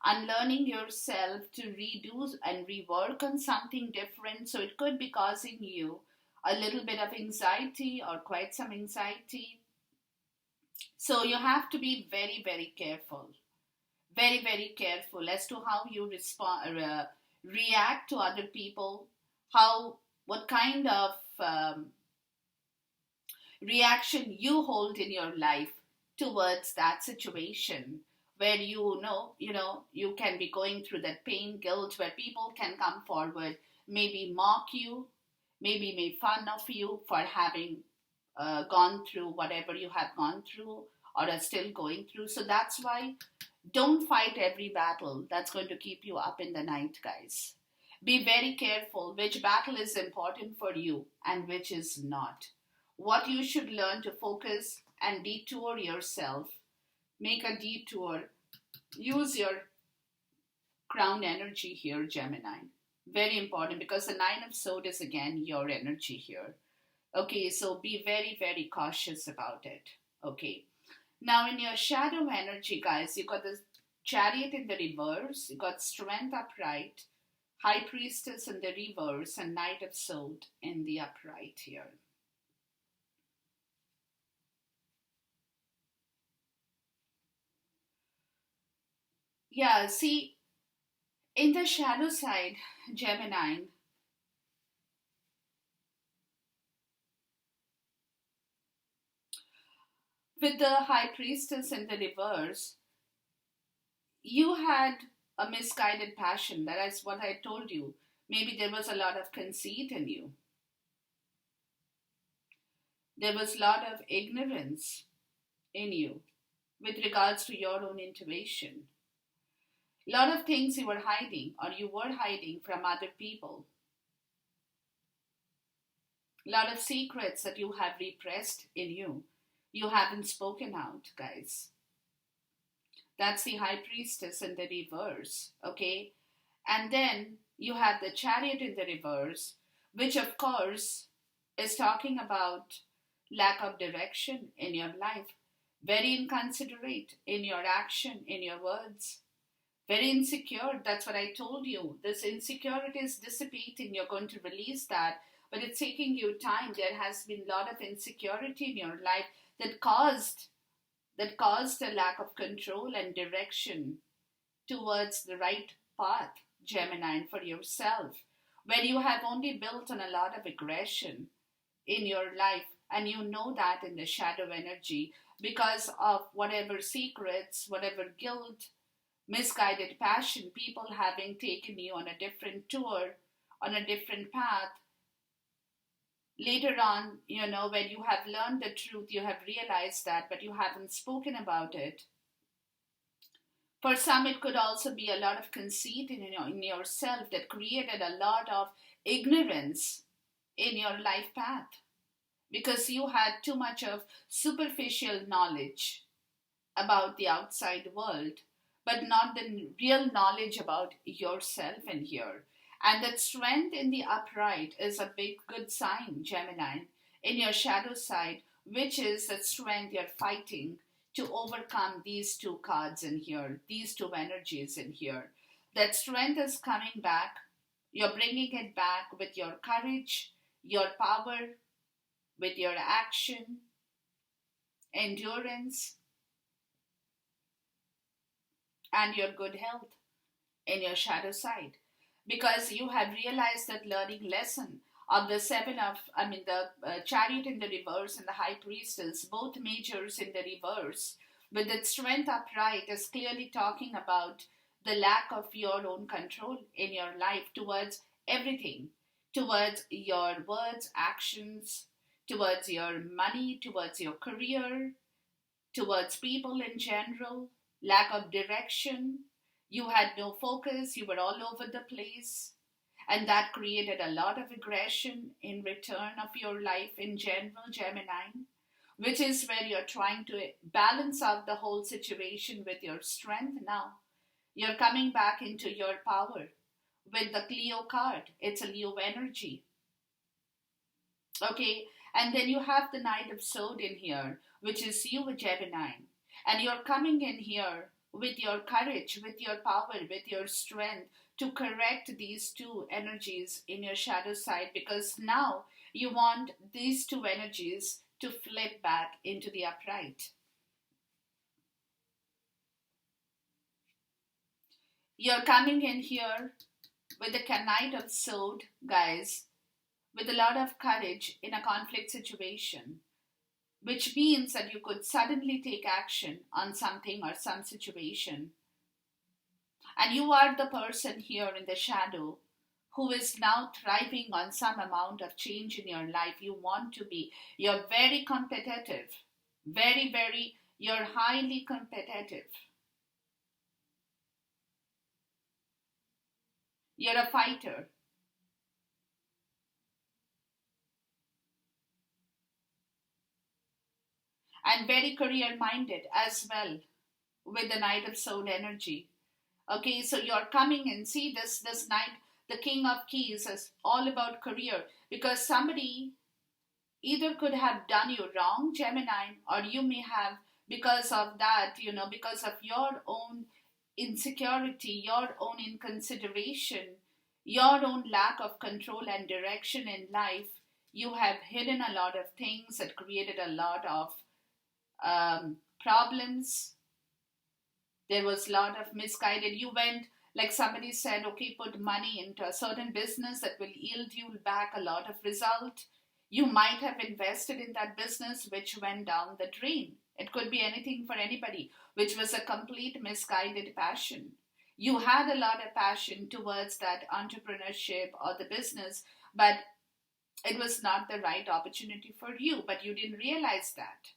unlearning yourself to redo and rework on something different. So it could be causing you a little bit of anxiety or quite some anxiety. So you have to be very, very careful, very, very careful as to how you respond, react to other people, how, what kind of reaction you hold in your life towards that situation where you can be going through that pain, guilt, where people can come forward, maybe mock you, maybe make fun of you for having gone through whatever you have gone through or are still going through. So that's why don't fight every battle that's going to keep you up in the night, guys. Be very careful which battle is important for you and which is not. What you should learn to focus and detour yourself. Make a detour. Use your crown energy here, Gemini. Very important because the Nine of Swords is again your energy here. Okay, so be very, very cautious about it. Okay. Now, in your shadow energy, guys, you got the Chariot in the reverse, you got Strength upright, High Priestess in the reverse, and Knight of Swords in the upright here. Yeah, see, in the shadow side, Gemini, with the High Priestess in the reverse, you had a misguided passion. That is what I told you. Maybe there was a lot of conceit in you. There was a lot of ignorance in you with regards to your own intuition. A lot of things you were hiding or you were hiding from other people. A lot of secrets that you have repressed in you. You haven't spoken out, guys. That's the High Priestess in the reverse, okay? And then you have the Chariot in the reverse, which of course is talking about lack of direction in your life. Very inconsiderate in your action, in your words. Very insecure. That's what I told you. This insecurity is dissipating. You're going to release that, but it's taking you time. There has been a lot of insecurity in your life that caused a lack of control and direction towards the right path, Gemini, for yourself, where you have only built on a lot of aggression in your life, and you know that in the shadow energy because of whatever secrets, whatever guilt, misguided passion, people having taken you on a different tour, on a different path. Later on, when you have learned the truth, you have realized that, but you haven't spoken about it. For some, it could also be a lot of conceit in yourself that created a lot of ignorance in your life path because you had too much of superficial knowledge about the outside world, but not the real knowledge about yourself in here. And that strength in the upright is a big good sign, Gemini, in your shadow side, which is that strength you're fighting to overcome these two cards in here, these two energies in here. That strength is coming back. You're bringing it back with your courage, your power, with your action, endurance, and your good health in your shadow side. Because you have realized that learning lesson of the chariot in the reverse and the high priestess, both majors in the reverse, with its strength upright, is clearly talking about the lack of your own control in your life towards everything, towards your words, actions, towards your money, towards your career, towards people in general, lack of direction. You had no focus, you were all over the place, and that created a lot of aggression in return of your life in general, Gemini, which is where you're trying to balance out the whole situation with your strength now. You're coming back into your power, with the Leo card. It's a Leo energy. Okay, and then you have the Knight of Sword in here, which is you, Gemini. And you're coming in here with your courage, with your power, with your strength to correct these two energies in your shadow side, because now you want these two energies to flip back into the upright. You're coming in here with the Knight of Sword, guys, with a lot of courage in a conflict situation, which means that you could suddenly take action on something or some situation. And you are the person here in the shadow who is now thriving on some amount of change in your life. You want to be. You're very competitive. You're highly competitive. You're a fighter. And very career minded as well with the Knight of Soul energy. Okay, so you're coming and see this knight, the King of Keys, is all about career, because somebody either could have done you wrong, Gemini, or you may have, because of that, because of your own insecurity, your own inconsideration, your own lack of control and direction in life, you have hidden a lot of things that created a lot of problems. There was a lot of misguided. You went, like somebody said, okay, put money into a certain business that will yield you back a lot of result. You might have invested in that business which went down the drain. It could be anything for anybody, which was a complete misguided passion. You had a lot of passion towards that entrepreneurship or the business, but it was not the right opportunity for you, but you didn't realize that.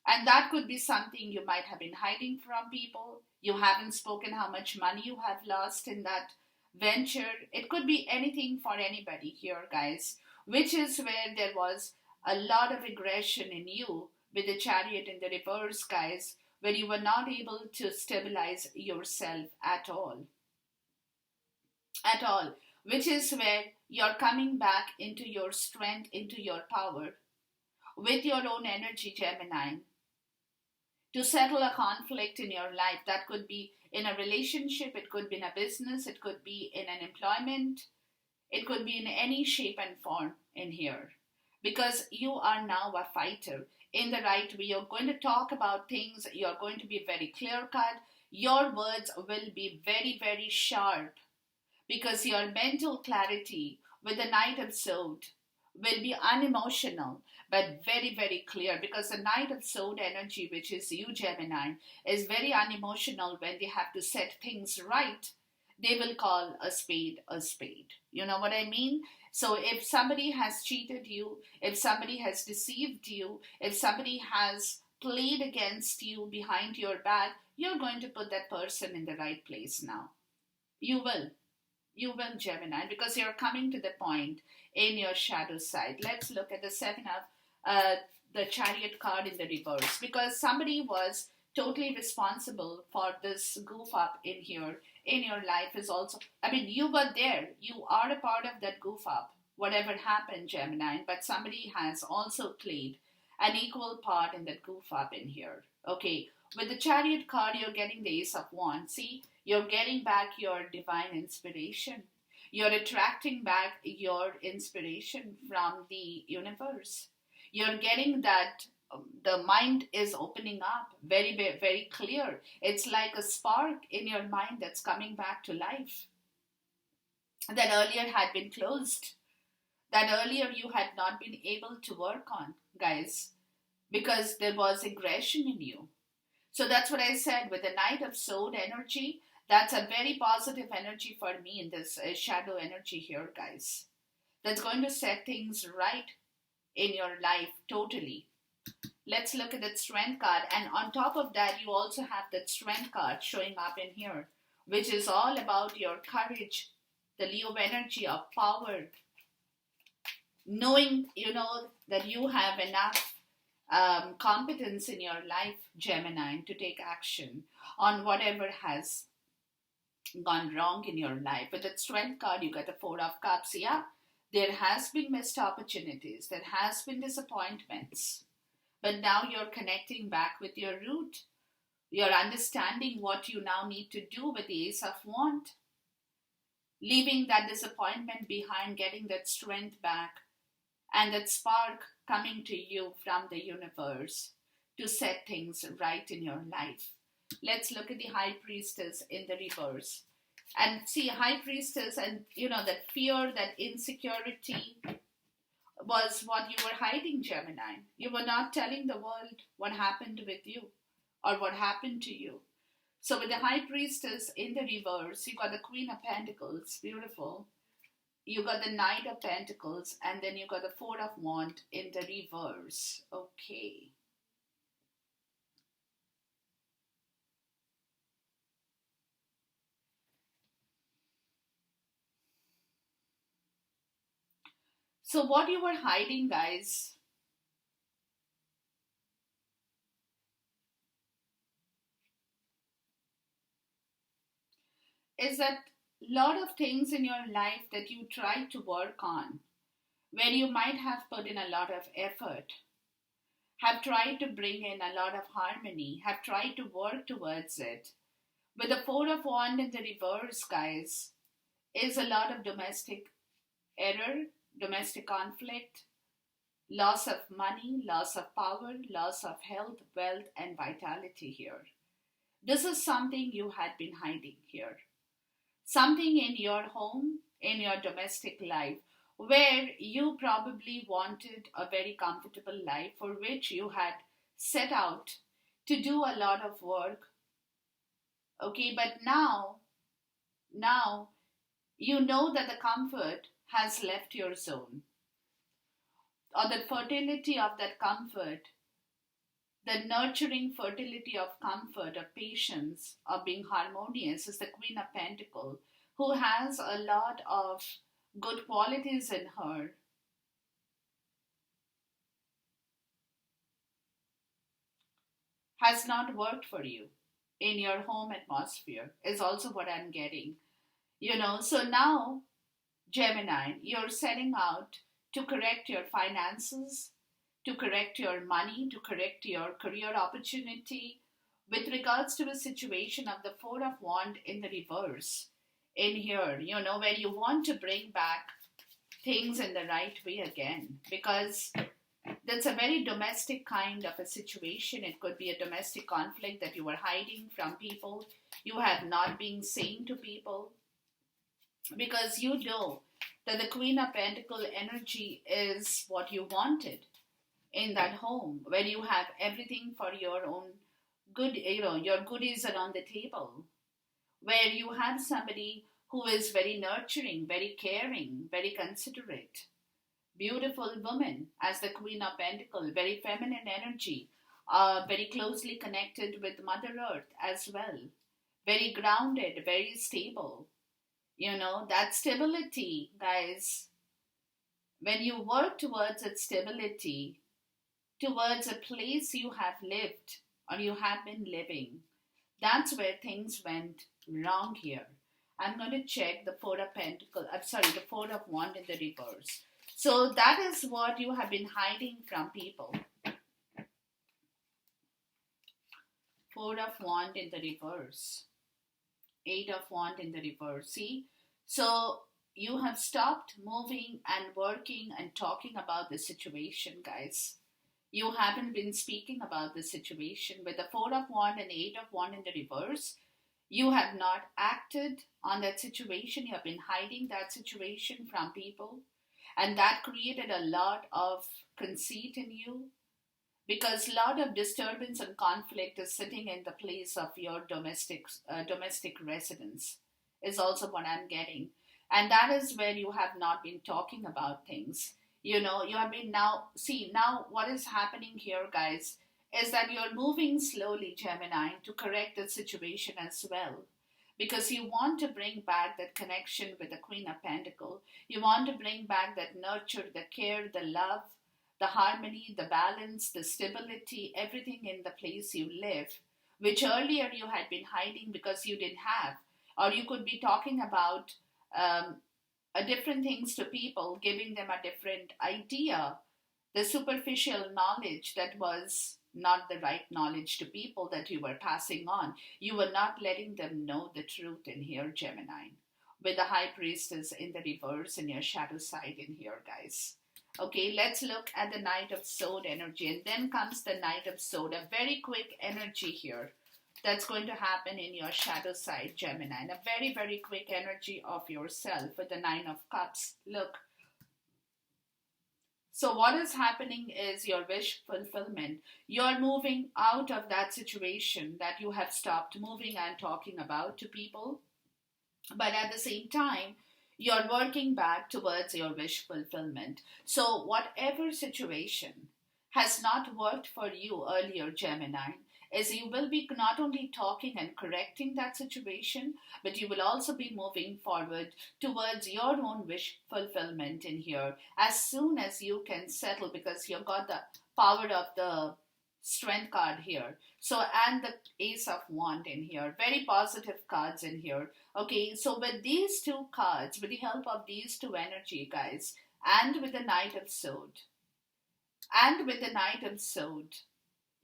And that could be something you might have been hiding from people. You haven't spoken how much money you have lost in that venture. It could be anything for anybody here, guys, which is where there was a lot of aggression in you with the Chariot in the reverse, guys, where you were not able to stabilize yourself at all. At all. Which is where you're coming back into your strength, into your power, with your own energy, Gemini, to settle a conflict in your life. That could be in a relationship, it could be in a business, it could be in an employment, it could be in any shape and form in here. Because you are now a fighter in the right way. You're going to talk about things, you're going to be very clear cut, your words will be very, very sharp, because your mental clarity with the Knight of Swords will be unemotional but very, very clear, because the Knight of Sword energy, which is you, Gemini, is very unemotional. When they have to set things right, they will call a spade a spade. You know what I mean? So if somebody has cheated you, if somebody has deceived you, if somebody has played against you behind your back, you're going to put that person in the right place now. You will. You will, Gemini, because you're coming to the point in your shadow side. Let's look at the Seven of the Chariot card in the reverse, because somebody was totally responsible for this goof up in here in your life. Is also, I mean, you were there, you are a part of that goof up, whatever happened, Gemini, but somebody has also played an equal part in that goof up in here. Okay, with the Chariot card, you're getting the Ace of Wands. See, you're getting back your divine inspiration. You're attracting back your inspiration from the universe. You're getting that the mind is opening up, very, very, very clear. It's like a spark in your mind that's coming back to life, that earlier had been closed, that earlier you had not been able to work on, guys, because there was aggression in you. So that's what I said with the Knight of Sword energy. That's a very positive energy for me in this shadow energy here, guys. That's going to set things right in your life totally. Let's look at that Strength card. And on top of that, you also have that Strength card showing up in here, which is all about your courage, the Leo energy of power. Knowing, that you have enough competence in your life, Gemini, to take action on whatever has gone wrong in your life. With the strength card, you got the Four of Cups. Yeah, there has been missed opportunities. There has been disappointments. But now you're connecting back with your root. You're understanding what you now need to do with the Ace of Wands. Leaving that disappointment behind, getting that strength back, and that spark coming to you from the universe to set things right in your life. Let's look at the High Priestess in the reverse. And see, High Priestess, and that fear, that insecurity was what you were hiding, Gemini. You were not telling the world what happened with you or what happened to you. So with the High Priestess in the reverse, you got the Queen of Pentacles, beautiful. You got the Knight of Pentacles, and then you got the Four of Wands in the reverse. Okay. So what you were hiding, guys, is that lot of things in your life that you try to work on, where you might have put in a lot of effort, have tried to bring in a lot of harmony, have tried to work towards it. But the Four of Wands in the reverse, guys, is a lot of domestic error, domestic conflict, loss of money, loss of power, loss of health, wealth, and vitality here. This is something you had been hiding here. Something in your home, in your domestic life, where you probably wanted a very comfortable life for which you had set out to do a lot of work. Okay, but now you know that the comfort has left your zone, or the fertility of that comfort, the nurturing fertility of comfort, of patience, of being harmonious is the Queen of Pentacles, who has a lot of good qualities in her. Has not worked for you in your home atmosphere, is also what I'm getting. So now, Gemini, you're setting out to correct your finances, to correct your money, to correct your career opportunity with regards to a situation of the Four of Wands in the reverse. In here, where you want to bring back things in the right way again, because that's a very domestic kind of a situation. It could be a domestic conflict that you were hiding from people, you have not been saying to people, because you know that the Queen of Pentacles energy is what you wanted in that home, where you have everything for your own good, your goodies are on the table, where you have somebody who is very nurturing, very caring, very considerate, beautiful woman as the Queen of Pentacles, very feminine energy, very closely connected with Mother Earth as well, very grounded, very stable. That stability, guys, when you work towards that stability, towards a place you have lived or you have been living, that's where things went wrong here. I'm going to check the Four of Pentacles, the Four of Wands in the reverse. So that is what you have been hiding from people. Four of Wands in the reverse. Eight of Wands in the reverse. See? So you have stopped moving and working and talking about the situation, guys. You haven't been speaking about the situation. With the Four of Wands and Eight of Wands in the reverse, you have not acted on that situation. You have been hiding that situation from people. And that created a lot of conceit in you, because a lot of disturbance and conflict is sitting in the place of your domestic residence, is also what I'm getting. And that is where you have not been talking about things. You have been now what is happening here, guys, is that you're moving slowly, Gemini, to correct the situation as well. Because you want to bring back that connection with the Queen of Pentacles. You want to bring back that nurture, the care, the love, the harmony, the balance, the stability, everything in the place you live, which earlier you had been hiding because you didn't have. Or you could be talking about um, different things to people, giving them a different idea, the superficial knowledge that was not the right knowledge to people that you were passing on. You were not letting them know the truth in here, Gemini. With the high priestess in the reverse in your shadow side in here, guys. Okay, let's look at the Knight of Sword energy. And then comes the Knight of Sword, a very quick energy here that's going to happen in your shadow side, Gemini. And a very, very quick energy of yourself with the Nine of Cups. Look, so what is happening is your wish fulfillment. You're moving out of that situation that you have stopped moving and talking about to people. But at the same time, you're working back towards your wish fulfillment. So whatever situation has not worked for you earlier, Gemini, is you will be not only talking and correcting that situation, but you will also be moving forward towards your own wish fulfillment in here as soon as you can settle, because you've got the power of the strength card here. So, and the Ace of Wand in here, very positive cards in here. Okay, so with these two cards, with the help of these two energy, guys, and with the Knight of Sword, and with the Knight of Sword,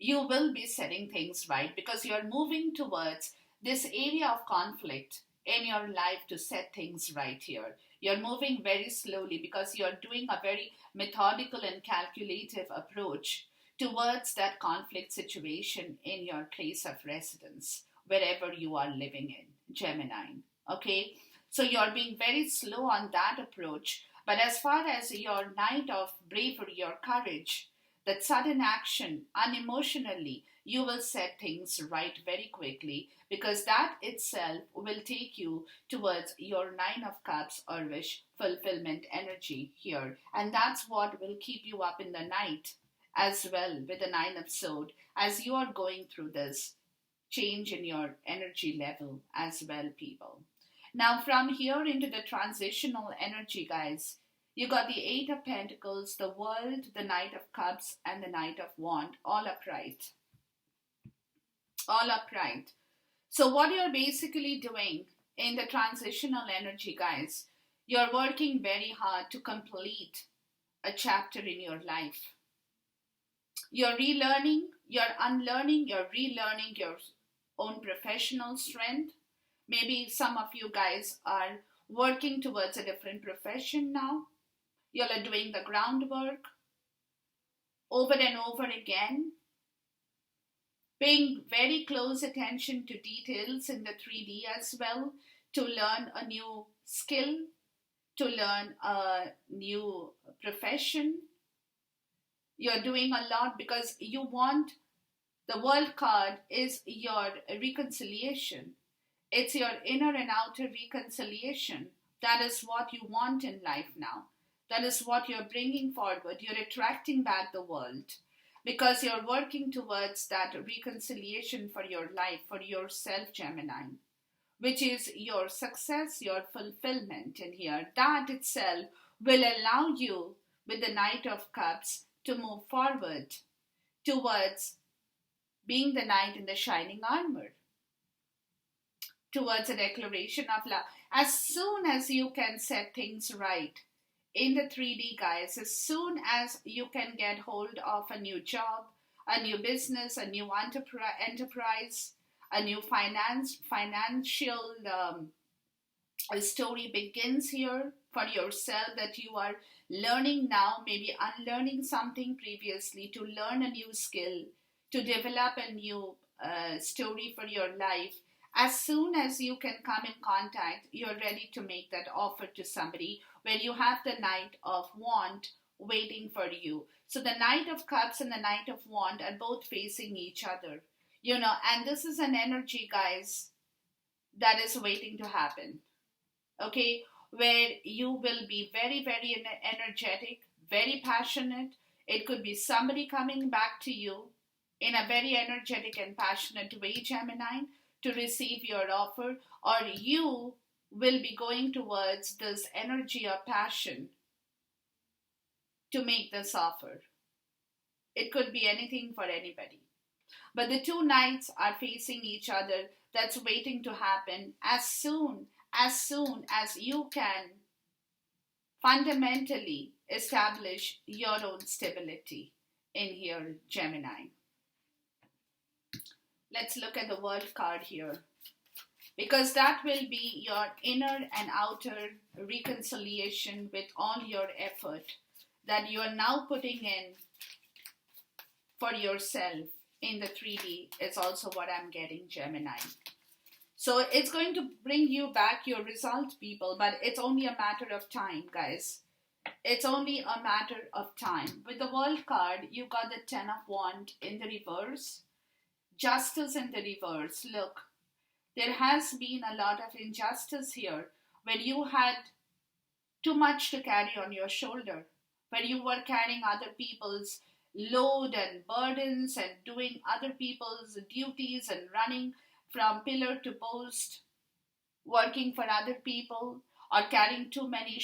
you will be setting things right because you're moving towards this area of conflict in your life to set things right here. You're moving very slowly because you're doing a very methodical and calculative approach towards that conflict situation in your place of residence, wherever you are living in, Gemini. Okay? So you're being very slow on that approach. But as far as your Knight of Bravery, your courage, that sudden action, unemotionally, you will set things right very quickly because that itself will take you towards your Nine of Cups or wish fulfillment energy here. And that's what will keep you up in the night as well with the Nine of Sword as you are going through this change in your energy level as well, people. Now, from here into the transitional energy, guys, you got the Eight of Pentacles, the World, the Knight of Cups, and the Knight of Wand, all upright. All upright. So what you're basically doing in the transitional energy, guys, you're working very hard to complete a chapter in your life. You're relearning, you're unlearning, you're relearning your own professional strength. Maybe some of you guys are working towards a different profession now. You're doing the groundwork over and over again, paying very close attention to details in the 3D as well to learn a new skill, to learn a new profession. You're doing a lot because you want, the World card is your reconciliation. It's your inner and outer reconciliation. That is what you want in life now. That is what you're bringing forward. You're attracting back the world because you're working towards that reconciliation for your life, for yourself, Gemini, which is your success, your fulfillment in here. That itself will allow you, with the Knight of Cups, to move forward towards being the knight in the shining armor, towards a declaration of love. As soon as you can set things right in the 3D, guys, as soon as you can get hold of a new job, a new business, a new enterprise, a new financial story begins here for yourself, that you are learning now, maybe unlearning something previously, to learn a new skill, to develop a new story for your life. As soon as you can come in contact, you're ready to make that offer to somebody where you have the Knight of Wand waiting for you. So the Knight of Cups and the Knight of Wand are both facing each other, and this is an energy, guys, that is waiting to happen. Okay, where you will be very, very energetic, very passionate. It could be somebody coming back to you in a very energetic and passionate way, Gemini, to receive your offer, or you will be going towards this energy of passion to make this offer. It could be anything for anybody. But the two knights are facing each other. That's waiting to happen as soon as you can fundamentally establish your own stability in here, Gemini. Let's look at the world card here, because that will be your inner and outer reconciliation with all your effort that you are now putting in for yourself in the 3D. Is also what I'm getting, Gemini. So it's going to bring you back your result, people, but it's only a matter of time, guys. It's only a matter of time. With the world card, you got the 10 of Wands in the reverse, justice in the reverse. Look, there has been a lot of injustice here where you had too much to carry on your shoulder, where you were carrying other people's load and burdens and doing other people's duties and running from pillar to post, working for other people, or carrying too many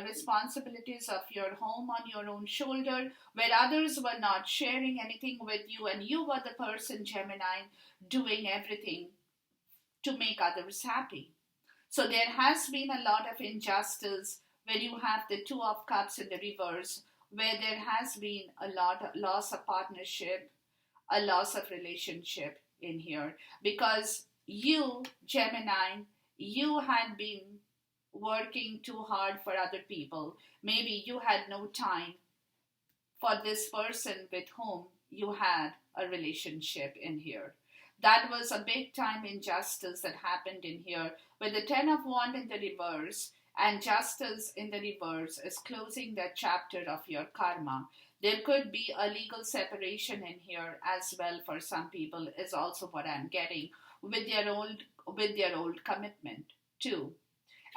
responsibilities of your home on your own shoulder, where others were not sharing anything with you, and you were the person, Gemini, doing everything to make others happy. So there has been a lot of injustice where you have the Two of Cups in the reverse, where there has been a lot of loss of partnership, a loss of relationship in here, because you, Gemini, you had been working too hard for other people. Maybe you had no time for this person with whom you had a relationship in here. That was a big time injustice that happened in here, with the 10 of Wands in the reverse and justice in the reverse is closing that chapter of your karma. There could be a legal separation in here as well for some people, is also what I'm getting, with their old commitment too.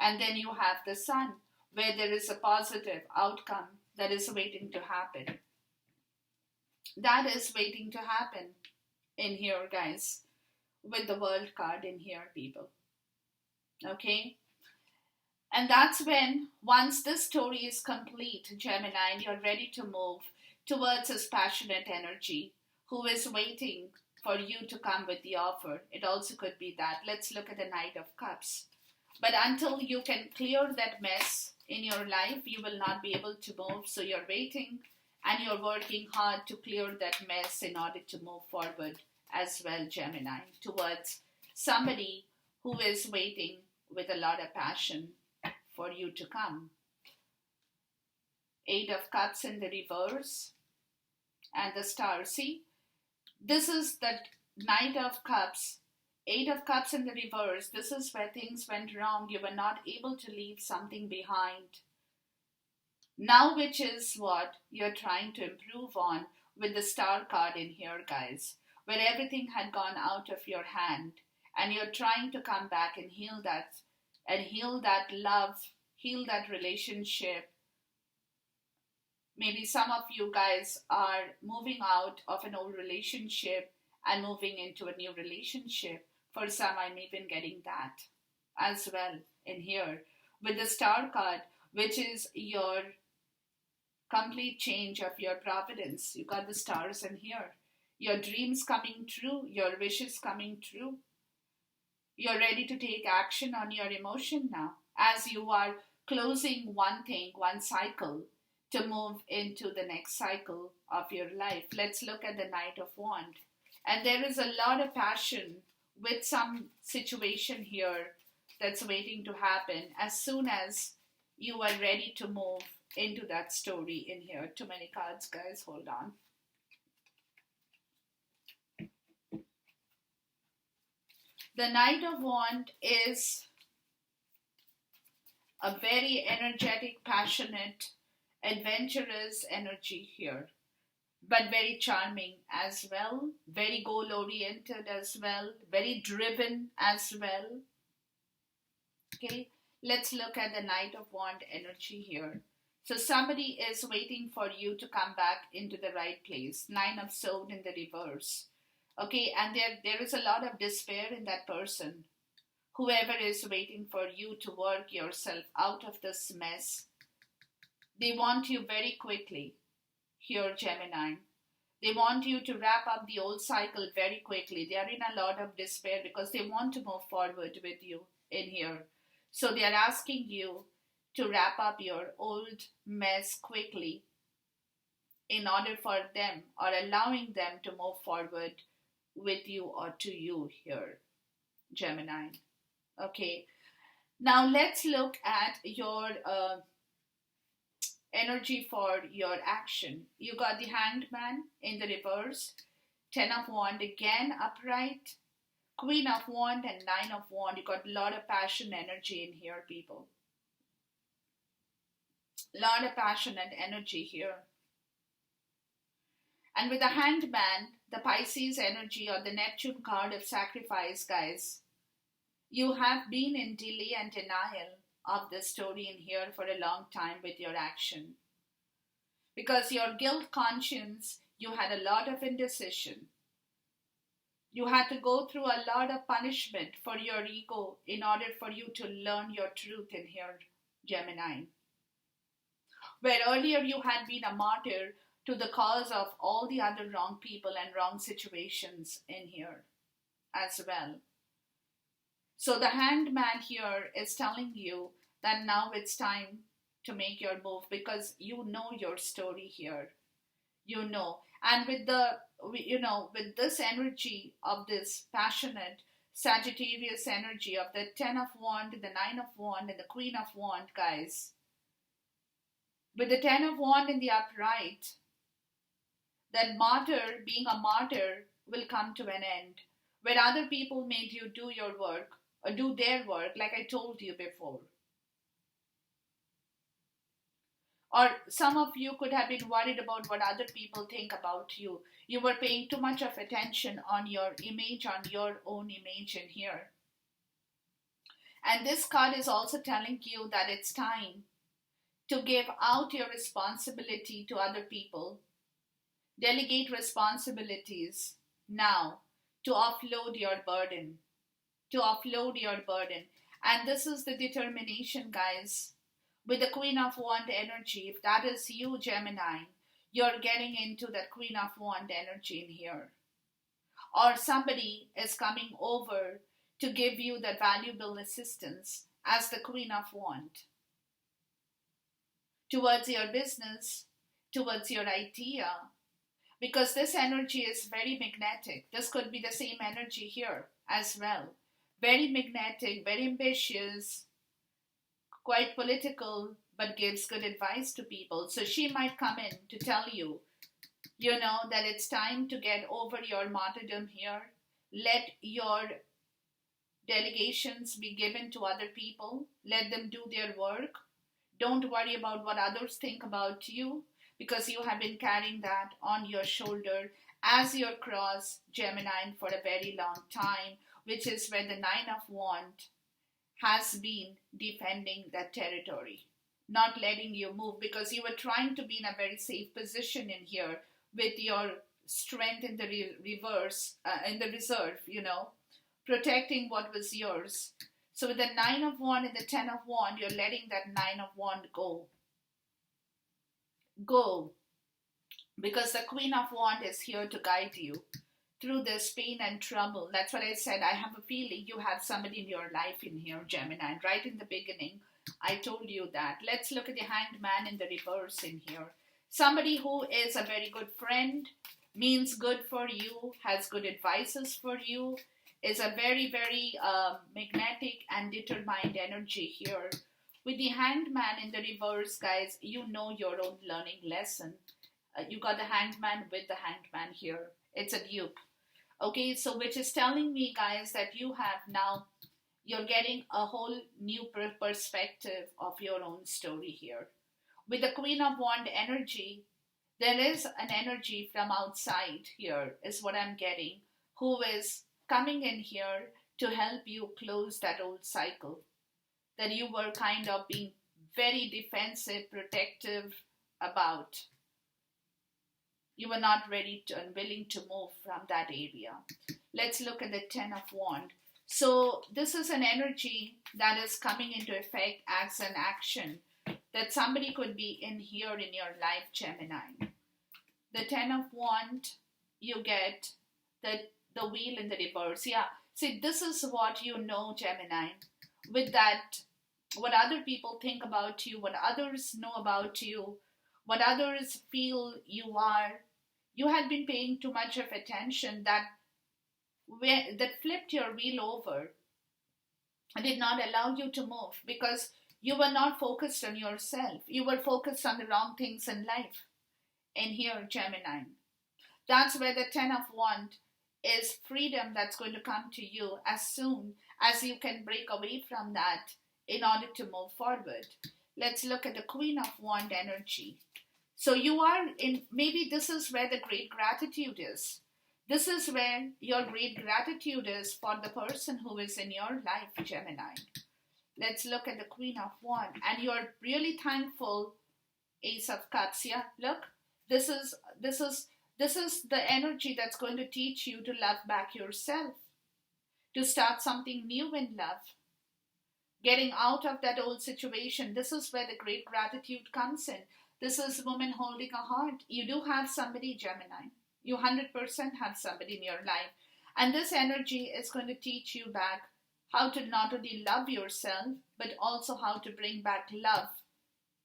And then you have the Sun, where there is a positive outcome that is waiting to happen. That is waiting to happen in here, guys, with the World card in here, people. Okay? And that's when, once this story is complete, Gemini, and you're ready to move towards his passionate energy, who is waiting for you to come with the offer. It also could be that. Let's look at the Knight of Cups. But until you can clear that mess in your life, you will not be able to move. So you're waiting and you're working hard to clear that mess in order to move forward as well, Gemini, towards somebody who is waiting with a lot of passion for you to come. Eight of Cups in the reverse and the Star. See, this is the Knight of Cups. Eight of Cups in the reverse. This is where things went wrong. You were not able to leave something behind. Now, which is what you're trying to improve on with the Star card in here, guys, where everything had gone out of your hand and you're trying to come back and heal that love, heal that relationship. Maybe some of you guys are moving out of an old relationship and moving into a new relationship. For some, I'm even getting that as well in here with the Star card, which is your complete change of your providence. You got the stars in here. Your dreams coming true, your wishes coming true. You're ready to take action on your emotion now, as you are closing one thing, one cycle, to move into the next cycle of your life. Let's look at the Knight of Wands. And there is a lot of passion with some situation here that's waiting to happen as soon as you are ready to move into that story in here. Too many cards, guys. Hold on. The Knight of Wands is a very energetic, passionate, adventurous energy here, but very charming as well, very goal oriented as well, very driven as well. Okay, let's look at the Knight of Wands energy here. So somebody is waiting for you to come back into the right place. Nine of Swords in the reverse. Okay, and there is a lot of despair in that person. Whoever is waiting for you to work yourself out of this mess, they want you very quickly here, Gemini. They want you to wrap up the old cycle very quickly. They are in a lot of despair because they want to move forward with you in here. So they are asking you to wrap up your old mess quickly in order for them, or allowing them to move forward with you or to you here, Gemini. Okay, now let's look at your energy for your action. You got the Hanged Man in the reverse, Ten of Wand again upright, Queen of Wand and Nine of Wand. You got a lot of passion energy in here, people. A lot of passion and energy here. And with the Hanged Man, the Pisces energy or the Neptune card of sacrifice, guys, you have been in delay and denial of the story in here for a long time with your action. Because your guilt conscience, you had a lot of indecision. You had to go through a lot of punishment for your ego in order for you to learn your truth in here, Gemini. Where earlier you had been a martyr to the cause of all the other wrong people and wrong situations in here as well. So the Hanged Man here is telling you that now it's time to make your move, because you know your story here. You know. And with with this energy of this passionate Sagittarius energy of the Ten of Wand, the Nine of Wand, and the Queen of Wand, guys. With the Ten of Wand in the upright, that martyr, being a martyr, will come to an end. Where other people made you do your work, or do their work, like I told you before. Or some of you could have been worried about what other people think about you. You were paying too much of attention on your image, on your own image in here. And this card is also telling you that it's time to give out your responsibility to other people. Delegate responsibilities now to offload your burden. To offload your burden. And this is the determination, guys. With the Queen of Wand energy, if that is you, Gemini, you're getting into that Queen of Wand energy in here. Or somebody is coming over to give you that valuable assistance as the Queen of Wand. Towards your business, towards your idea. Because this energy is very magnetic. This could be the same energy here as well. Very magnetic, very ambitious, quite political, but gives good advice to people. So she might come in to tell you, that it's time to get over your martyrdom here. Let your delegations be given to other people. Let them do their work. Don't worry about what others think about you, because you have been carrying that on your shoulder as your cross, Gemini, for a very long time, which is where the Nine of Wands has been defending that territory, not letting you move, because you were trying to be in a very safe position in here with your strength in the reverse, in the reserve, protecting what was yours. So with the Nine of Wands and the Ten of Wands, you're letting that Nine of Wands go. Go. Because the Queen of Wands is here to guide you through this pain and trouble. That's what I said. I have a feeling you have somebody in your life in here, Gemini. Right in the beginning, I told you that. Let's look at the Hanged Man in the reverse in here. Somebody who is a very good friend, means good for you, has good advices for you, is a very, very magnetic and determined energy here. With the Hanged Man in the reverse, guys, you know your own learning lesson. You got the Hanged Man with the Hanged Man here. It's a dupe. Okay, so which is telling me, guys, that you're getting a whole new perspective of your own story here. With the Queen of Wands energy, there is an energy from outside here, is what I'm getting, who is coming in here to help you close that old cycle that you were kind of being very defensive, protective about. You were not ready to and willing to move from that area. Let's look at the Ten of Wands. So this is an energy that is coming into effect as an action that somebody could be in here in your life, Gemini. The Ten of Wand, you get the wheel in the reverse. Yeah. See, this is what you know, Gemini. With that, what other people think about you, what others know about you, what others feel you are, you had been paying too much of attention that flipped your wheel over and did not allow you to move because you were not focused on yourself. You were focused on the wrong things in life. And here, Gemini. That's where the Ten of Wand is freedom that's going to come to you as soon as you can break away from that in order to move forward. Let's look at the Queen of Wand energy. So you are in, maybe this is where the great gratitude is. This is where your great gratitude is for the person who is in your life, Gemini. Let's look at the Queen of Wand. And you're really thankful, Ace of Cups. Yeah, look, this is the energy that's going to teach you to love back yourself, to start something new in love, getting out of that old situation. This is where the great gratitude comes in. This is woman holding a heart. You do have somebody, Gemini. You 100% have somebody in your life. And this energy is going to teach you back how to not only love yourself, but also how to bring back love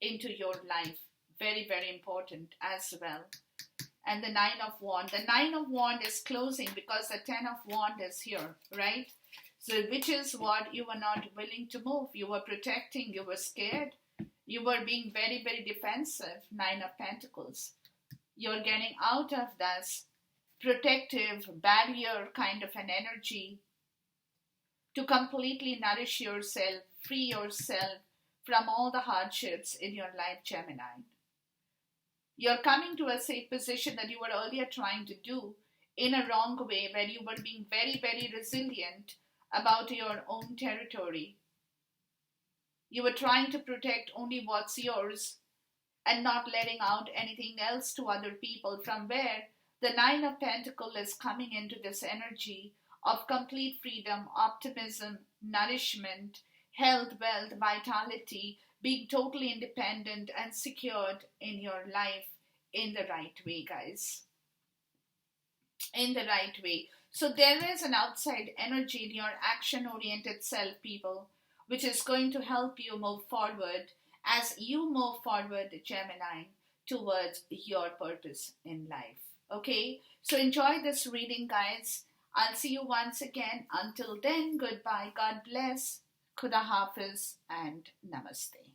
into your life. Very, very important as well. And the Nine of Wand. The Nine of Wand is closing because the Ten of Wand is here, right? So which is what you were not willing to move. You were protecting, you were scared. You were being very, very defensive, Nine of Pentacles. You're getting out of this protective barrier kind of an energy to completely nourish yourself, free yourself from all the hardships in your life, Gemini. You're coming to a safe position that you were earlier trying to do in a wrong way, where you were being very, very resilient about your own territory. You were trying to protect only what's yours and not letting out anything else to other people, from where the Nine of Pentacles is coming into this energy of complete freedom, optimism, nourishment, health, wealth, vitality, being totally independent and secured in your life in the right way, guys. In the right way. So there is an outside energy in your action-oriented self, people, which is going to help you move forward as you move forward, Gemini, towards your purpose in life. Okay? So enjoy this reading, guys. I'll see you once again. Until then, goodbye. God bless. Khuda Hafiz and Namaste.